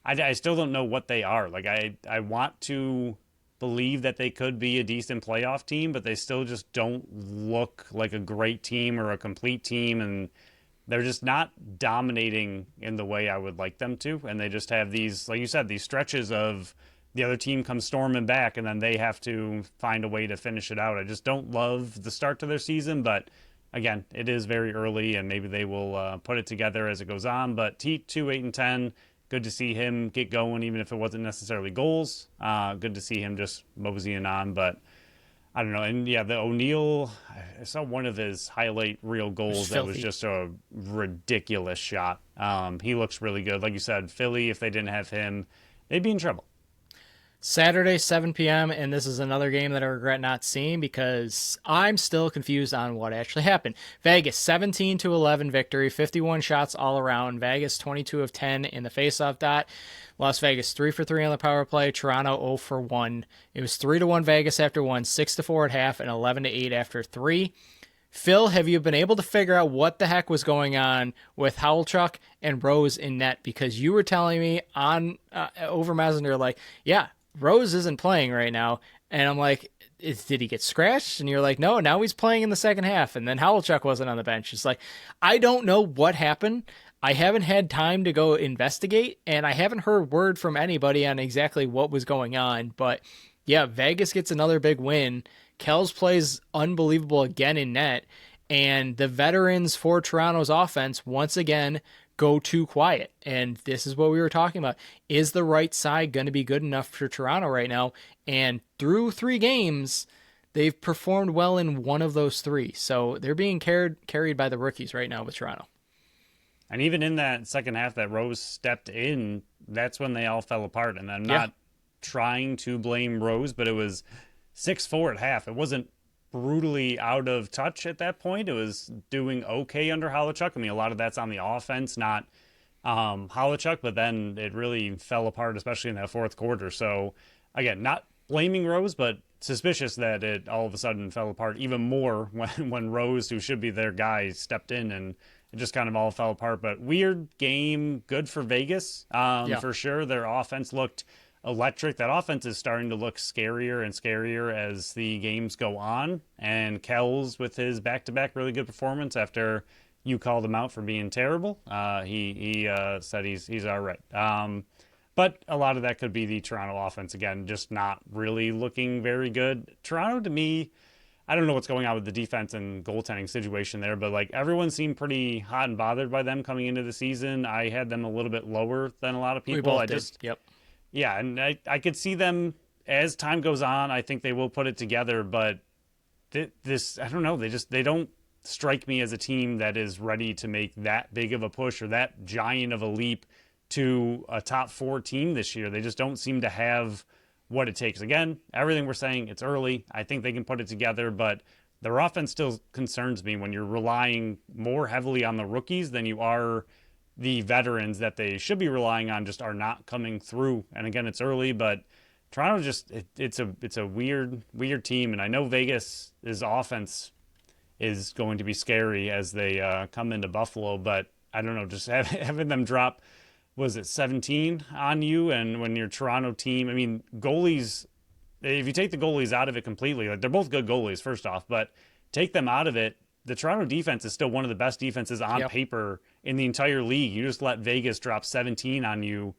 I still don't know what they are. Like I want to believe that they could be a decent playoff team, but they still just don't look like a great team or a complete team, and they're just not dominating in the way I would like them to. And they just have these, like you said, these stretches of the other team comes storming back and then they have to find a way to finish it out. I just don't love the start to their season, but again, it is very early and maybe they will put it together as it goes on. But Teat, 2, 8, and 10, good to see him get going, even if it wasn't necessarily goals. Good to see him just moseying on, but I don't know. And yeah, the O'Neill, I saw one of his highlight reel goals that was just a ridiculous shot. He looks really good. Like you said, Philly, if they didn't have him, they'd be in trouble. Saturday, 7 p.m., and this is another game that I regret not seeing because I'm still confused on what actually happened. Vegas, 17-11 victory, 51 shots all around. Vegas, 22 of 10 in the faceoff dot. Las Vegas, 3 for 3 on the power play. Toronto, 0 for 1. It was 3-1 Vegas after 1, 6-4 at half, and 11-8 after 3. Phil, have you been able to figure out what the heck was going on with Howlchuk and Rose in net? Because you were telling me on over Messenger, like, yeah, Rose isn't playing right now. And I'm like, did he get scratched? And you're like, no, now he's playing in the second half. And then Howlchuk wasn't on the bench. It's like, I don't know what happened. I haven't had time to go investigate, and I haven't heard word from anybody on exactly what was going on. But yeah, Vegas gets another big win. Kells plays unbelievable again in net. And the veterans for Toronto's offense, once again, go too quiet. And this is what we were talking about. Is the right side going to be good enough for Toronto right now? And through 3 games, they've performed well in one of those 3. So they're being carried by the rookies right now with Toronto. And even in that second half that Rose stepped in, that's when they all fell apart. And I'm not trying to blame Rose, but it was 6-4 at half. It wasn't brutally out of touch at that point. It was doing okay under Holochuk. I mean, a lot of that's on the offense, not Holochuk, but then it really fell apart, especially in that fourth quarter. So, again, not blaming Rose, but suspicious that it all of a sudden fell apart even more when Rose, who should be their guy, stepped in, and it just kind of all fell apart. But weird game, good for Vegas, for sure. Their offense looked electric. That offense is starting to look scarier and scarier as the games go on. And Kells, with his back-to-back really good performance after you called him out for being terrible, he said he's all right. But a lot of that could be the Toronto offense, again, just not really looking very good. Toronto, to me, I don't know what's going on with the defense and goaltending situation there, but like everyone seemed pretty hot and bothered by them coming into the season. I had them a little bit lower than a lot of people. We both did. Yep. Yeah, and I could see them as time goes on. I think they will put it together, but this I don't know. They don't strike me as a team that is ready to make that big of a push or that giant of a leap to a top 4 team this year. They just don't seem to have what it takes. Again, everything we're saying, it's early. I think they can put it together, but their offense still concerns me when you're relying more heavily on the rookies than you are the veterans that they should be relying on, just are not coming through. And again, it's early, but Toronto just it's a weird team. And I know Vegas's offense is going to be scary as they come into Buffalo, but I don't know, just having them drop, was it 17 on you? And when your Toronto team, I mean, goalies, if you take the goalies out of it completely, like they're both good goalies, first off, but take them out of it, the Toronto defense is still one of the best defenses on paper in the entire league. You just let Vegas drop 17 on you,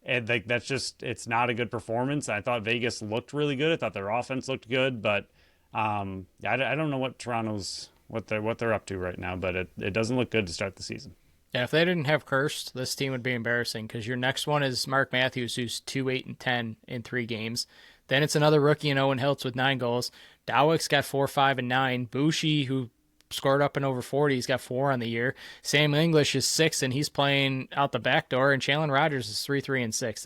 and like that's just, it's not a good performance. I thought Vegas looked really good. I thought their offense looked good, but I don't know what Toronto's what they're up to right now, but it doesn't look good to start the season. Yeah, if they didn't have Kirst, this team would be embarrassing because your next one is Mark Matthews, who's 2-8-10 in 3 games. Then it's another rookie in Owen Hiltz with 9 goals. Dawick's got 4, 5, and 9. Bushi, who scored up and over 40, he's got 4 on the year. Sam English is 6, and he's playing out the back door. And Chandler Rogers is 3, 3, and 6.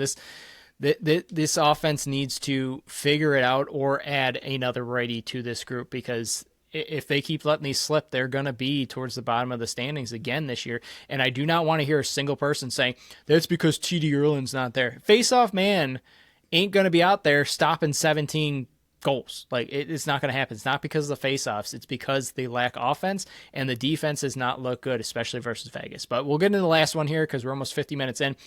This offense needs to figure it out or add another righty to this group, because if they keep letting these slip, they're going to be towards the bottom of the standings again this year. And I do not want to hear a single person saying, that's because T.D. Erlin's not there. Face-off man ain't going to be out there stopping 17 goals. Like, it's not going to happen. It's not because of the face-offs. It's because they lack offense, and the defense does not look good, especially versus Vegas. But we'll get into the last one here because we're almost 50 minutes in.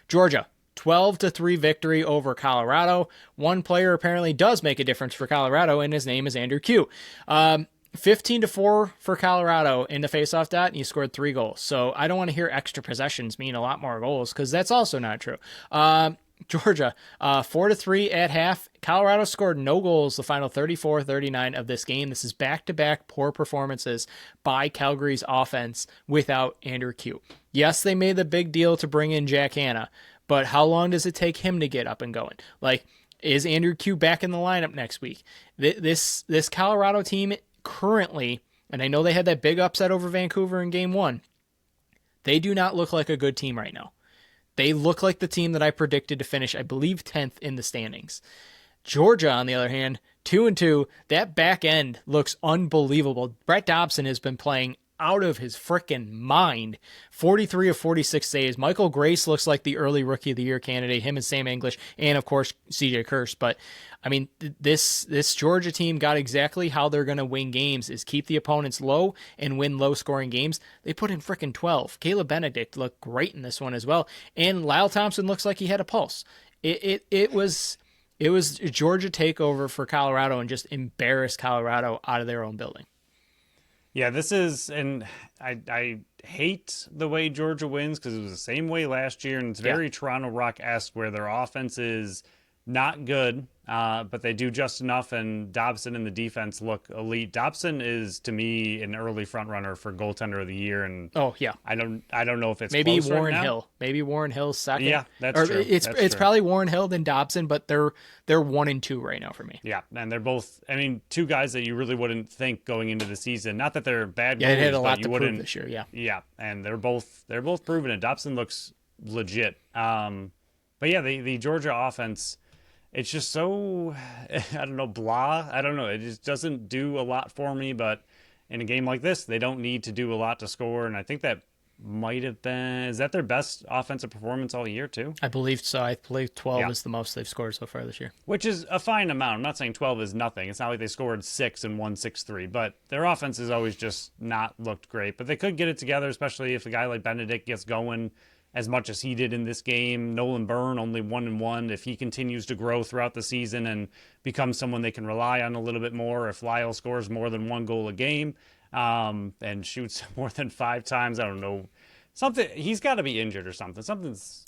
Georgia. 12-3 victory over Colorado. One player apparently does make a difference for Colorado, and his name is Andrew Q. 15-4 for Colorado in the faceoff dot, and he scored 3 goals. So I don't want to hear extra possessions mean a lot more goals, because that's also not true. Georgia, 4-3 at half. Colorado scored no goals the final 34-39 of this game. This is back-to-back poor performances by Calgary's offense without Andrew Q. Yes, they made the big deal to bring in Jack Hanna, but how long does it take him to get up and going? Like, is Andrew Q back in the lineup next week? This Colorado team currently, and I know they had that big upset over Vancouver in game 1, they do not look like a good team right now. They look like the team that I predicted to finish, I believe, 10th in the standings. Georgia, on the other hand, 2-2, that back end looks unbelievable. Brett Dobson has been playing out of his freaking mind. 43 of 46 saves. Michael Grace looks like the early Rookie of the Year candidate, him and Sam English, and of course CJ Kirst. But I mean, this Georgia team got exactly how they're going to win games, is keep the opponents low and win low scoring games. They put in freaking 12. Caleb Benedict looked great in this one as well, and Lyle Thompson looks like he had a pulse. It was a Georgia takeover for Colorado and just embarrassed Colorado out of their own building. Yeah, this is, and I hate the way Georgia wins because it was the same way last year, and it's very Toronto Rock-esque where their offense is not good, but they do just enough, and Dobson and the defense look elite. Dobson is, to me, an early front runner for goaltender of the year, and Oh yeah, I don't know if it's maybe close right Warren now. Hill. Maybe Warren Hill's second. Yeah, that's or true. It's That's true. probably Warren Hill then Dobson, but they're 1 and 2 right now for me. Yeah, and they're both. I mean, two guys that you really wouldn't think going into the season. Not that they're bad Yeah, it had goalies, a lot but to you prove wouldn't. this year. Yeah, Yeah, and they're both proven it. Dobson looks legit. But yeah, the Georgia offense, it's just so I don't know, blah. I don't know. It just doesn't do a lot for me. But in a game like this, they don't need to do a lot to score, and I think that might have been, is that their best offensive performance all year too? I believe so. I believe 12 Yeah. is the most they've scored so far this year. Which is a fine amount. I'm not saying 12 is nothing. It's not like they scored 6 and won 6-3, but their offense has always just not looked great. But they could get it together, especially if a guy like Benedict gets going as much as he did in this game. Nolan Byrne only 1-1. If he continues to grow throughout the season and becomes someone they can rely on a little bit more, if Lyle scores more than 1 goal a game and shoots more than 5 times, I don't know. Something, he's got to be injured or something. Something's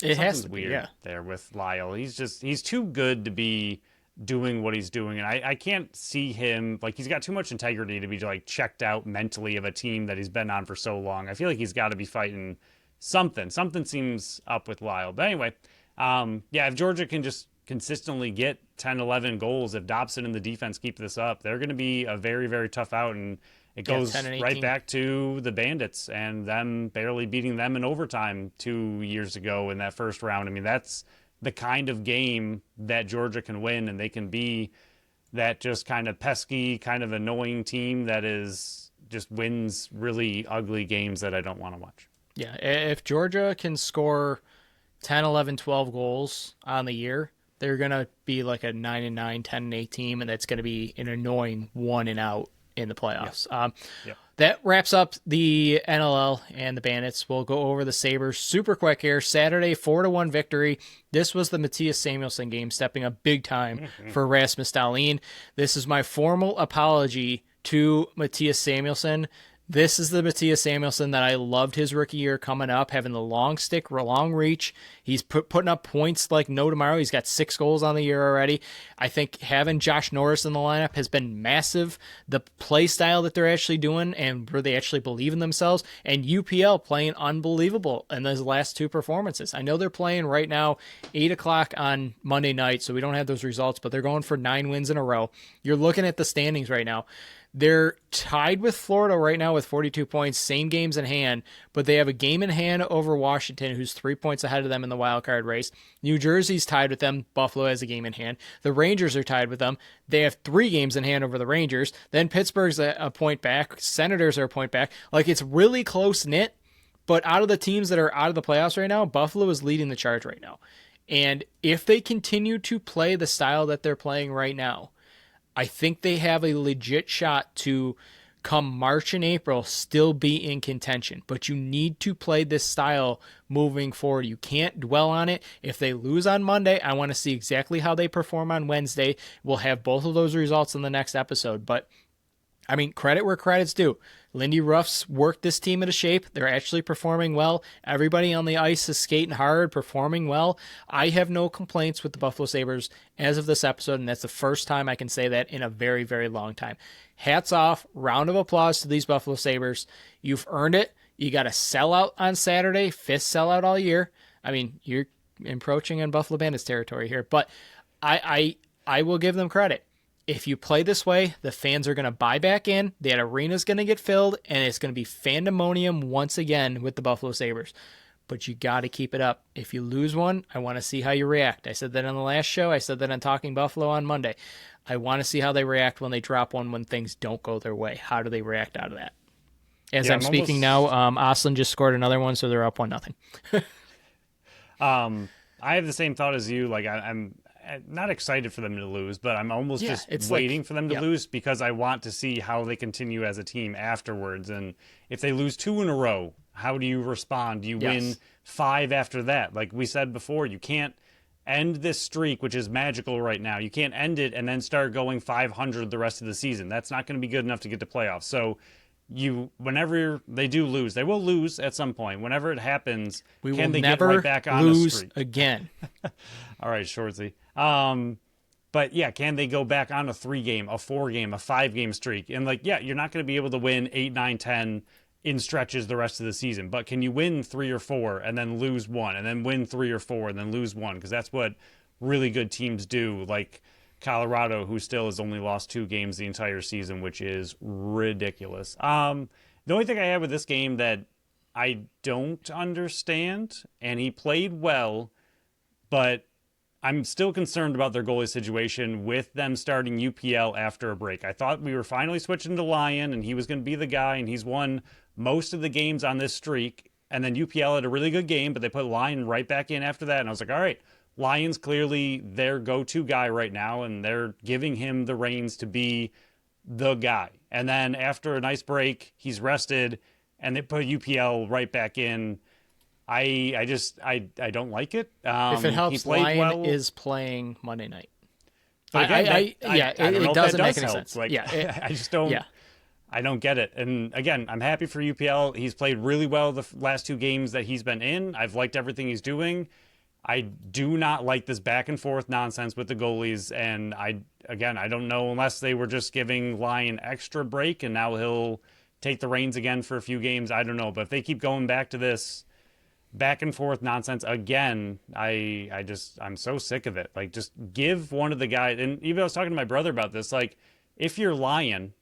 weird yeah. there with Lyle. He's too good to be doing what he's doing, and I can't see him, like, he's got too much integrity to be like checked out mentally of a team that he's been on for so long. I feel like he's got to be fighting something. Something seems up with Lyle. But anyway, yeah, if Georgia can just consistently get 10, 11 goals, if Dobson and the defense keep this up, they're going to be a very, very tough out. And it goes 10 and 18. right back to the Bandits and them barely beating them in overtime 2 years ago in that first round. I mean, that's the kind of game that Georgia can win, and they can be that just kind of pesky, kind of annoying team that is just wins really ugly games that I don't want to watch. Yeah, if Georgia can score 10, 11, 12 goals on the year, they're going to be like a 9-9, 10-8 team, and that's going to be an annoying 1 and out in the playoffs. Yep. That wraps up the NLL and the Bandits. We'll go over the Sabres super quick here. Saturday, 4-1 victory. This was the Matthias Samuelsson game, stepping up big time for Rasmus Dahlin. This is my formal apology to Matthias Samuelsson. This is the Matthias Samuelsson that I loved his rookie year coming up, having the long stick, long reach. He's putting up points like no tomorrow. He's got 6 goals on the year already. I think having Josh Norris in the lineup has been massive. The play style that they're actually doing and where they actually believe in themselves, and UPL playing unbelievable in those last 2 performances. I know they're playing right now 8 o'clock on Monday night, so we don't have those results, but they're going for 9 wins in a row. You're looking at the standings right now. They're tied with Florida right now with 42 points, same games in hand, but they have a game in hand over Washington, who's 3 points ahead of them in the wild card race. New Jersey's tied with them. Buffalo has a game in hand. The Rangers are tied with them. They have 3 games in hand over the Rangers. Then Pittsburgh's a point back. Senators are a point back. Like, it's really close-knit, but out of the teams that are out of the playoffs right now, Buffalo is leading the charge right now. And if they continue to play the style that they're playing right now, I think they have a legit shot to, come March and April, still be in contention. But you need to play this style moving forward. You can't dwell on it. If they lose on Monday, I want to see exactly how they perform on Wednesday. We'll have both of those results in the next episode. But, I mean, credit where credit's due. Lindy Ruff's worked this team into shape. They're actually performing well. Everybody on the ice is skating hard, performing well. I have no complaints with the Buffalo Sabres as of this episode, and that's the first time I can say that in a very, very long time. Hats off, round of applause to these Buffalo Sabres. You've earned it. You got a sellout on Saturday, 5th sellout all year. I mean, you're encroaching on Buffalo Bandits territory here, but I will give them credit. If you play this way, the fans are going to buy back in, that arena's going to get filled, and it's going to be fandemonium once again with the Buffalo Sabres. But you got to keep it up. If you lose one, I want to see how you react. I said that on the last show. I said that on Talking Buffalo on Monday. I want to see how they react when they drop one, when things don't go their way. How do they react out of that? As I'm speaking now, Oslin just scored another one, so they're up 1-0. I have the same thought as you. Like, I'm not excited for them to lose, but I'm almost just waiting for them to lose because I want to see how they continue as a team afterwards. And if they lose 2 in a row, how do you respond? Do you win 5 after that? Like we said before, you can't end this streak, which is magical right now. You can't end it and then start going 500 the rest of the season. That's not going to be good enough to get to playoffs. So whenever they do lose, they will lose at some point. Whenever it happens, We can will they never get right back on a lose streak? again. All right, Shortsy. But yeah, can they go back on a 3-game, a 4-game, a 5-game streak? And like, yeah, you're not going to be able to win 8, 9, 10 in stretches the rest of the season, but can you win 3 or 4 and then lose 1 and then win 3 or 4 and then lose 1? Because that's what really good teams do. Like Colorado, who still has only lost 2 games the entire season, which is ridiculous. The only thing I have with this game that I don't understand, and he played well, but I'm still concerned about their goalie situation with them starting UPL after a break. I thought we were finally switching to Lyon, and he was going to be the guy, and he's won most of the games on this streak. And then UPL had a really good game, but they put Lyon right back in after that. And I was like, all right, Lyon's clearly their go-to guy right now, and they're giving him the reins to be the guy. And then after a nice break, he's rested, and they put UPL right back in. I don't like it. If it helps, Lyon well. is playing Monday night. But again, it doesn't make any help. sense. Like, Yeah, I just don't. Yeah. I don't get it. And again, I'm happy for UPL. He's played really well the last 2 games that he's been in. I've liked everything he's doing. I do not like this back and forth nonsense with the goalies. And I don't know, unless they were just giving Lyon extra break and now he'll take the reins again for a few games. I don't know. But if they keep going back to this back and forth nonsense again, I'm so sick of it. Like, just give one of the guys. And even I was talking to my brother about this. Like, if you're Lyon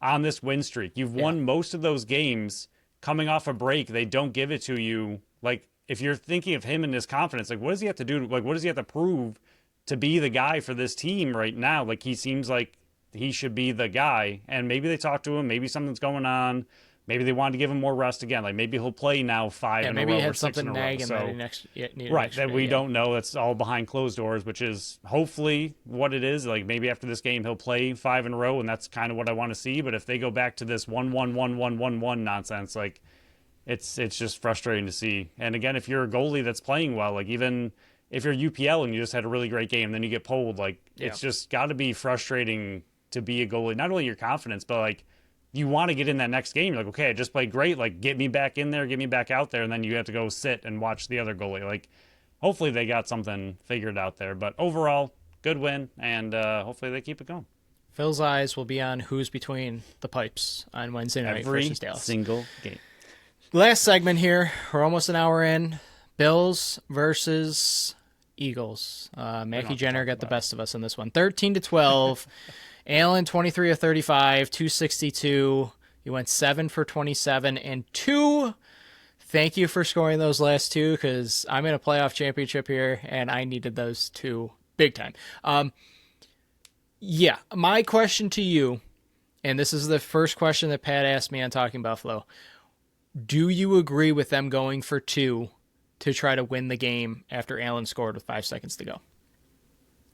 on this win streak, you've won most of those games coming off a break. They don't give it to you. Like, if you're thinking of him and his confidence, like, what does he have to do? Like, what does he have to prove to be the guy for this team right now? Like, he seems like he should be the guy. And maybe they talk to him. Maybe something's going on. Maybe they wanted to give him more rest again. Like, maybe he'll play now 5 in a row maybe he had or 6 in something a row. nagging So, that he needed right, extra, that we don't know. It's all behind closed doors, which is hopefully what it is. Like, maybe after this game he'll play 5 in a row, and that's kind of what I want to see. But if they go back to this 1-1-1-1-1-1 nonsense, like, it's just frustrating to see. And again, if you're a goalie that's playing well, like, even if you're UPL and you just had a really great game, then you get pulled, like, it's just got to be frustrating to be a goalie. Not only your confidence, but like, you want to get in that next game. You're like, okay, I just played great. Like, get me back in there, get me back out there. And then you have to go sit and watch the other goalie. Like, hopefully they got something figured out there. But overall, good win. And hopefully they keep it going. Phil's eyes will be on who's between the pipes on Wednesday night versus Dallas. Every single game. Last segment here. We're almost an hour in. Bills versus Eagles. Mackie Jenner got the best of us in this one. 13-12. Allen, 23 of 35, 262. He went 7 for 27 and 2. Thank you for scoring those last 2, because I'm in a playoff championship here, and I needed those 2 big time. My question to you, and this is the first question that Pat asked me on Talking Buffalo. Do you agree with them going for 2 to try to win the game after Allen scored with 5 seconds to go?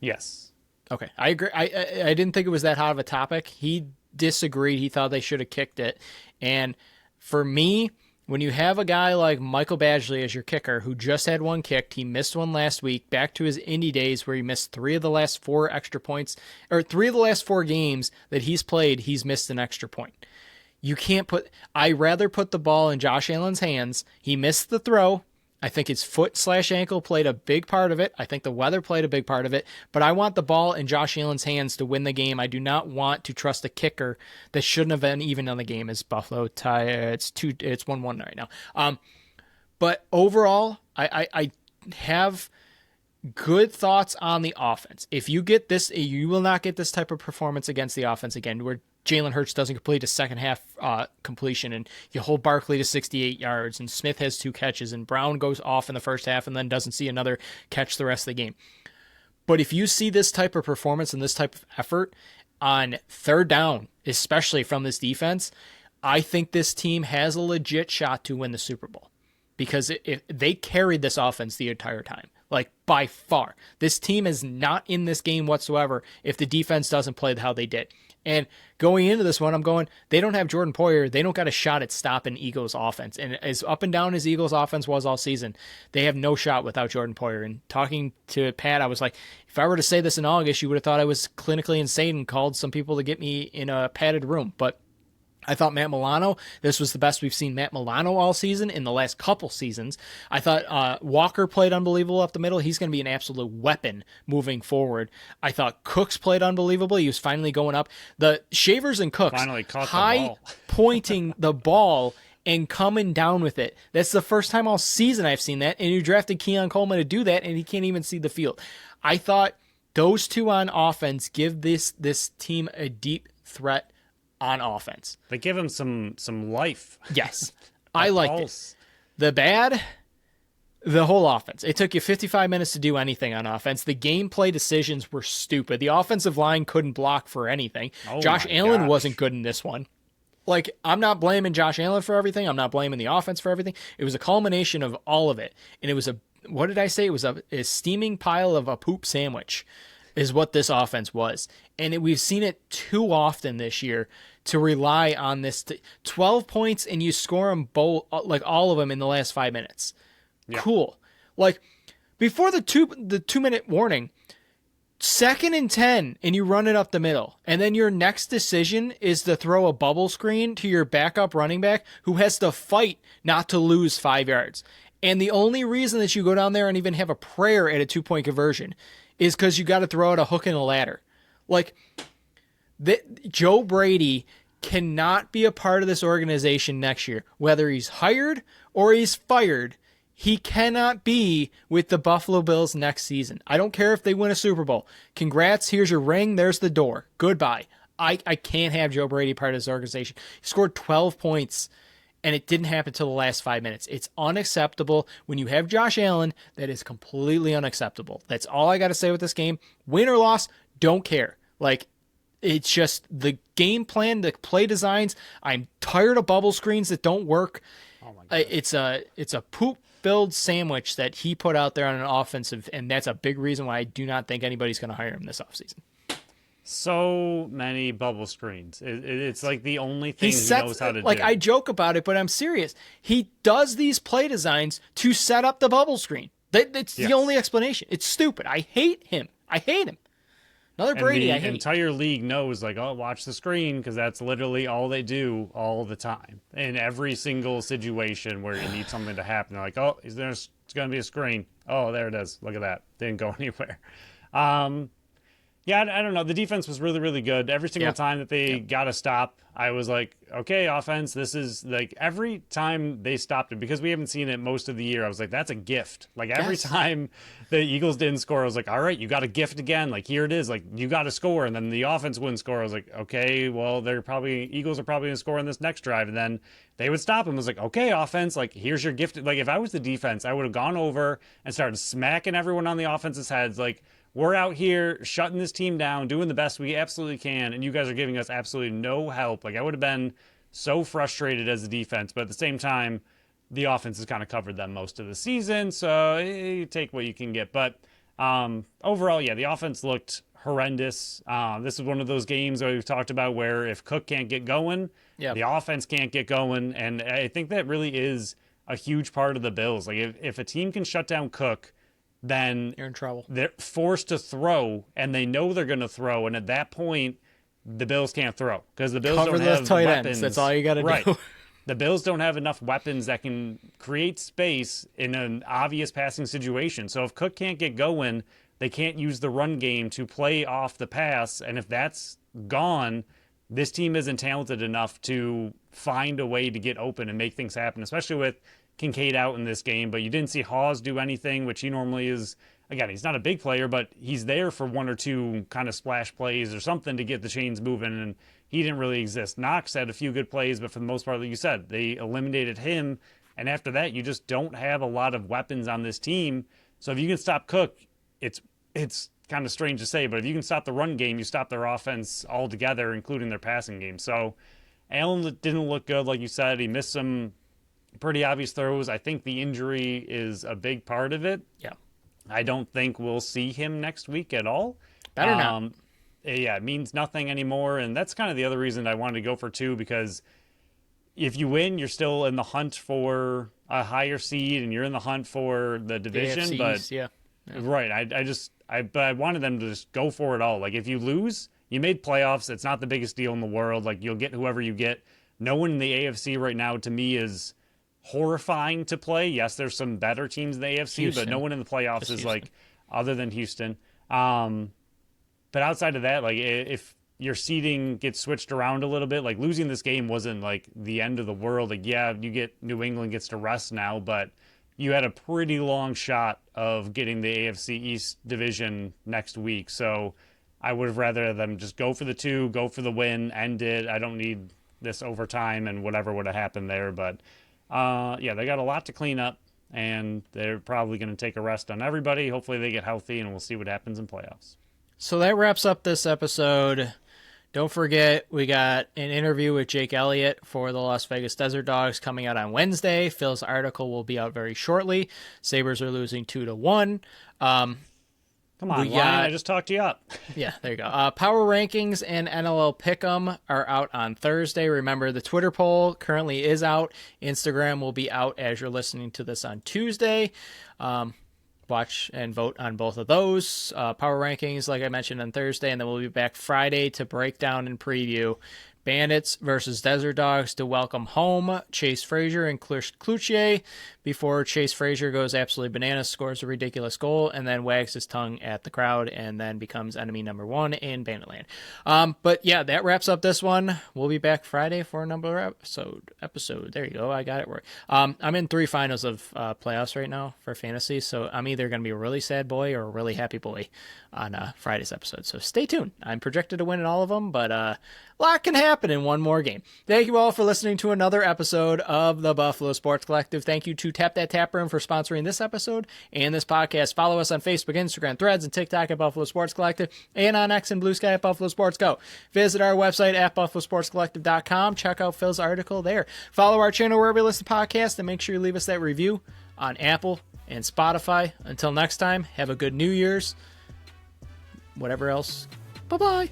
Yes. Okay, I agree. I didn't think it was that hot of a topic. He disagreed. He thought they should have kicked it. And for me, when you have a guy like Michael Badgley as your kicker, who just had 1 kicked, he missed 1 last week, back to his Indy days where he missed 3 of the last 4 extra points, or 3 of the last 4 games that he's played, he's missed an extra point. You can't I'd rather put the ball in Josh Allen's hands. He missed the throw. I think his foot/ankle played a big part of it. I think the weather played a big part of it. But I want the ball in Josh Allen's hands to win the game. I do not want to trust a kicker that shouldn't have been even on the game. As Buffalo tie, it's 1-1 right now. But overall, I have good thoughts on the offense. If you get this, you will not get this type of performance against the offense again, where Jalen Hurts doesn't complete a second half completion, and you hold Barkley to 68 yards, and Smith has 2 catches, and Brown goes off in the first half and then doesn't see another catch the rest of the game. But if you see this type of performance and this type of effort on 3rd down, especially from this defense, I think this team has a legit shot to win the Super Bowl, because if they carried this offense the entire time. Like, by far. This team is not in this game whatsoever if the defense doesn't play how they did. And going into this one, I'm going, they don't have Jordan Poyer. They don't got a shot at stopping Eagles offense. And as up and down as Eagles offense was all season, they have no shot without Jordan Poyer. And talking to Pat, I was like, if I were to say this in August, you would have thought I was clinically insane and called some people to get me in a padded room. But I thought Matt Milano, this was the best we've seen Matt Milano all season in the last couple seasons. I thought Walker played unbelievable up the middle. He's going to be an absolute weapon moving forward. I thought Cooks played unbelievable. He was finally going up. The Shavers and Cooks Finally caught the high ball. pointing the ball and coming down with it. That's the first time all season I've seen that. And you drafted Keon Coleman to do that, and he can't even see the field. I thought those two on offense give this team a deep threat on offense. They give him some life. Yes. I liked pulse. it. The whole offense. It took you 55 minutes to do anything on offense. The gameplay decisions were stupid. The offensive line couldn't block for anything. Oh Josh my Allen gosh. wasn't good in this one. Like, I'm not blaming Josh Allen for everything. I'm not blaming the offense for everything. It was a culmination of all of it. And it was what did I say? It was a steaming pile of a poop sandwich is what this offense was. And we've seen it too often this year to rely on this. 12 points and you score them both, like all of them in the last 5 minutes. Yeah. Cool. Like before the 2-minute warning, 2nd and 10 and you run it up the middle. And then your next decision is to throw a bubble screen to your backup running back who has to fight not to lose 5 yards. And the only reason that you go down there and even have a prayer at a 2-point conversion is because you got to throw out a hook and a ladder. Like, Joe Brady cannot be a part of this organization next year. Whether he's hired or he's fired, he cannot be with the Buffalo Bills next season. I don't care if they win a Super Bowl. Congrats, here's your ring, there's the door. Goodbye. I can't have Joe Brady part of this organization. He scored 12 points, and it didn't happen until the last 5 minutes. It's unacceptable. When you have Josh Allen, that is completely unacceptable. That's all I got to say with this game. Win or loss, don't care. Like, it's just the game plan, the play designs. I'm tired of bubble screens that don't work. Oh my God. It's a poop-filled sandwich that he put out there on an offensive, and that's a big reason why I do not think anybody's going to hire him this offseason. So many bubble screens. It's like the only thing he knows how to do. I joke about it, but I'm serious. He does these play designs to set up the bubble screen. That's the only explanation. It's stupid. I hate him. Another Brady, I hate. The entire league knows, like, oh, watch the screen, because that's literally all they do all the time. In every single situation where you need something to happen, they're like, oh, it's going to be a screen. Oh, there it is. Look at that. Didn't go anywhere. Yeah, I don't know. The defense was really, really good. Every single time that they got a stop, I was like, okay, offense, this is like every time they stopped it, because we haven't seen it most of the year, I was like, that's a gift. Like every time the Eagles didn't score, I was like, all right, you got a gift again. Like here it is. Like you got to score. And then the offense wouldn't score. I was like, okay, well, Eagles are probably going to score on this next drive. And then they would stop him. I was like, okay, offense, like here's your gift. Like if I was the defense, I would have gone over and started smacking everyone on the offense's heads. Like, we're out here shutting this team down, doing the best we absolutely can, and you guys are giving us absolutely no help. Like, I would have been so frustrated as a defense, but at the same time, the offense has kind of covered them most of the season, so you take what you can get. But overall, yeah, the offense looked horrendous. This is one of those games that we've talked about where if Cook can't get going, the offense can't get going, and I think that really is a huge part of the Bills. Like, if a team can shut down Cook, then you're in trouble. They're forced to throw, and they know they're going to throw, and at that point, the Bills can't throw because the Bills don't have tight weapons. Ends. That's all you got to do. The Bills don't have enough weapons that can create space in an obvious passing situation. So if Cook can't get going, they can't use the run game to play off the pass, and if that's gone, this team isn't talented enough to find a way to get open and make things happen, especially with Kincaid out in this game. But you didn't see Hawes do anything, which he normally is. Again, he's not a big player, but he's there for one or two kind of splash plays or something to get the chains moving, and he didn't really exist. Knox had a few good plays, but for the most part, like you said, they eliminated him, and after that, you just don't have a lot of weapons on this team. So if you can stop Cook, it's kind of strange to say, but if you can stop the run game, you stop their offense altogether, including their passing game. So Allen didn't look good, like you said. He missed some pretty obvious throws. I think the injury is a big part of it. Yeah. I don't think we'll see him next week at all. Better not. Yeah, it means nothing anymore, and that's kind of the other reason I wanted to go for 2, because if you win, you're still in the hunt for a higher seed, and you're in the hunt for the division. AFC East, right, I wanted them to just go for it all. Like, if you lose, you made playoffs. It's not the biggest deal in the world. Like, you'll get whoever you get. no one in the AFC right now to me is horrifying to play. Yes, there's some better teams in the AFC, Houston. but no one in the playoffs Just is Houston. like, other than Houston. But outside of that, like if your seeding gets switched around a little bit, like losing this game wasn't like the end of the world. Like, yeah, you get New England gets to rest now, but you had a pretty long shot of getting the AFC East division next week. So I would have rather them just go for the 2, go for the win, end it. I don't need this overtime and whatever would have happened there. But yeah, they got a lot to clean up, and they're probably going to take a rest on everybody. Hopefully they get healthy, and we'll see what happens in playoffs. So that wraps up this episode. Don't forget, we got an interview with Jake Elliott for the Las Vegas Desert Dogs coming out on Wednesday. Phil's article will be out very shortly. Sabres are losing 2-1. Come on, Ryan, I just talked you up. Yeah, there you go. Power rankings and NLL Pick'em are out on Thursday. Remember, the Twitter poll currently is out. Instagram will be out as you're listening to this on Tuesday. Watch and vote on both of those. Power rankings, like I mentioned, on Thursday, and then we'll be back Friday to break down and preview Bandits versus Desert Dogs to welcome home Chase Frazier and Cloutier before Chase Frazier goes absolutely bananas, scores a ridiculous goal, and then wags his tongue at the crowd and then becomes enemy number 1 in Banditland. But yeah, that wraps up this one. We'll be back Friday for another episode. There you go. I got it right. I'm in 3 finals of playoffs right now for fantasy, so I'm either going to be a really sad boy or a really happy boy on Friday's episode. So stay tuned. I'm projected to win in all of them, but a lot can happen in one more game. Thank you all for listening to another episode of the Buffalo Sports Collective. Thank you to Tap That Tap Room for sponsoring this episode and this podcast. Follow us on Facebook, Instagram, Threads, and TikTok at Buffalo Sports Collective, and on X and Blue Sky at Buffalo Sports Go. Visit our website at buffalosportscollective.com. Check out Phil's article there. Follow our channel wherever you listen to podcasts, and make sure you leave us that review on Apple and Spotify. Until next time, have a good New Year's. Whatever else. Bye-bye.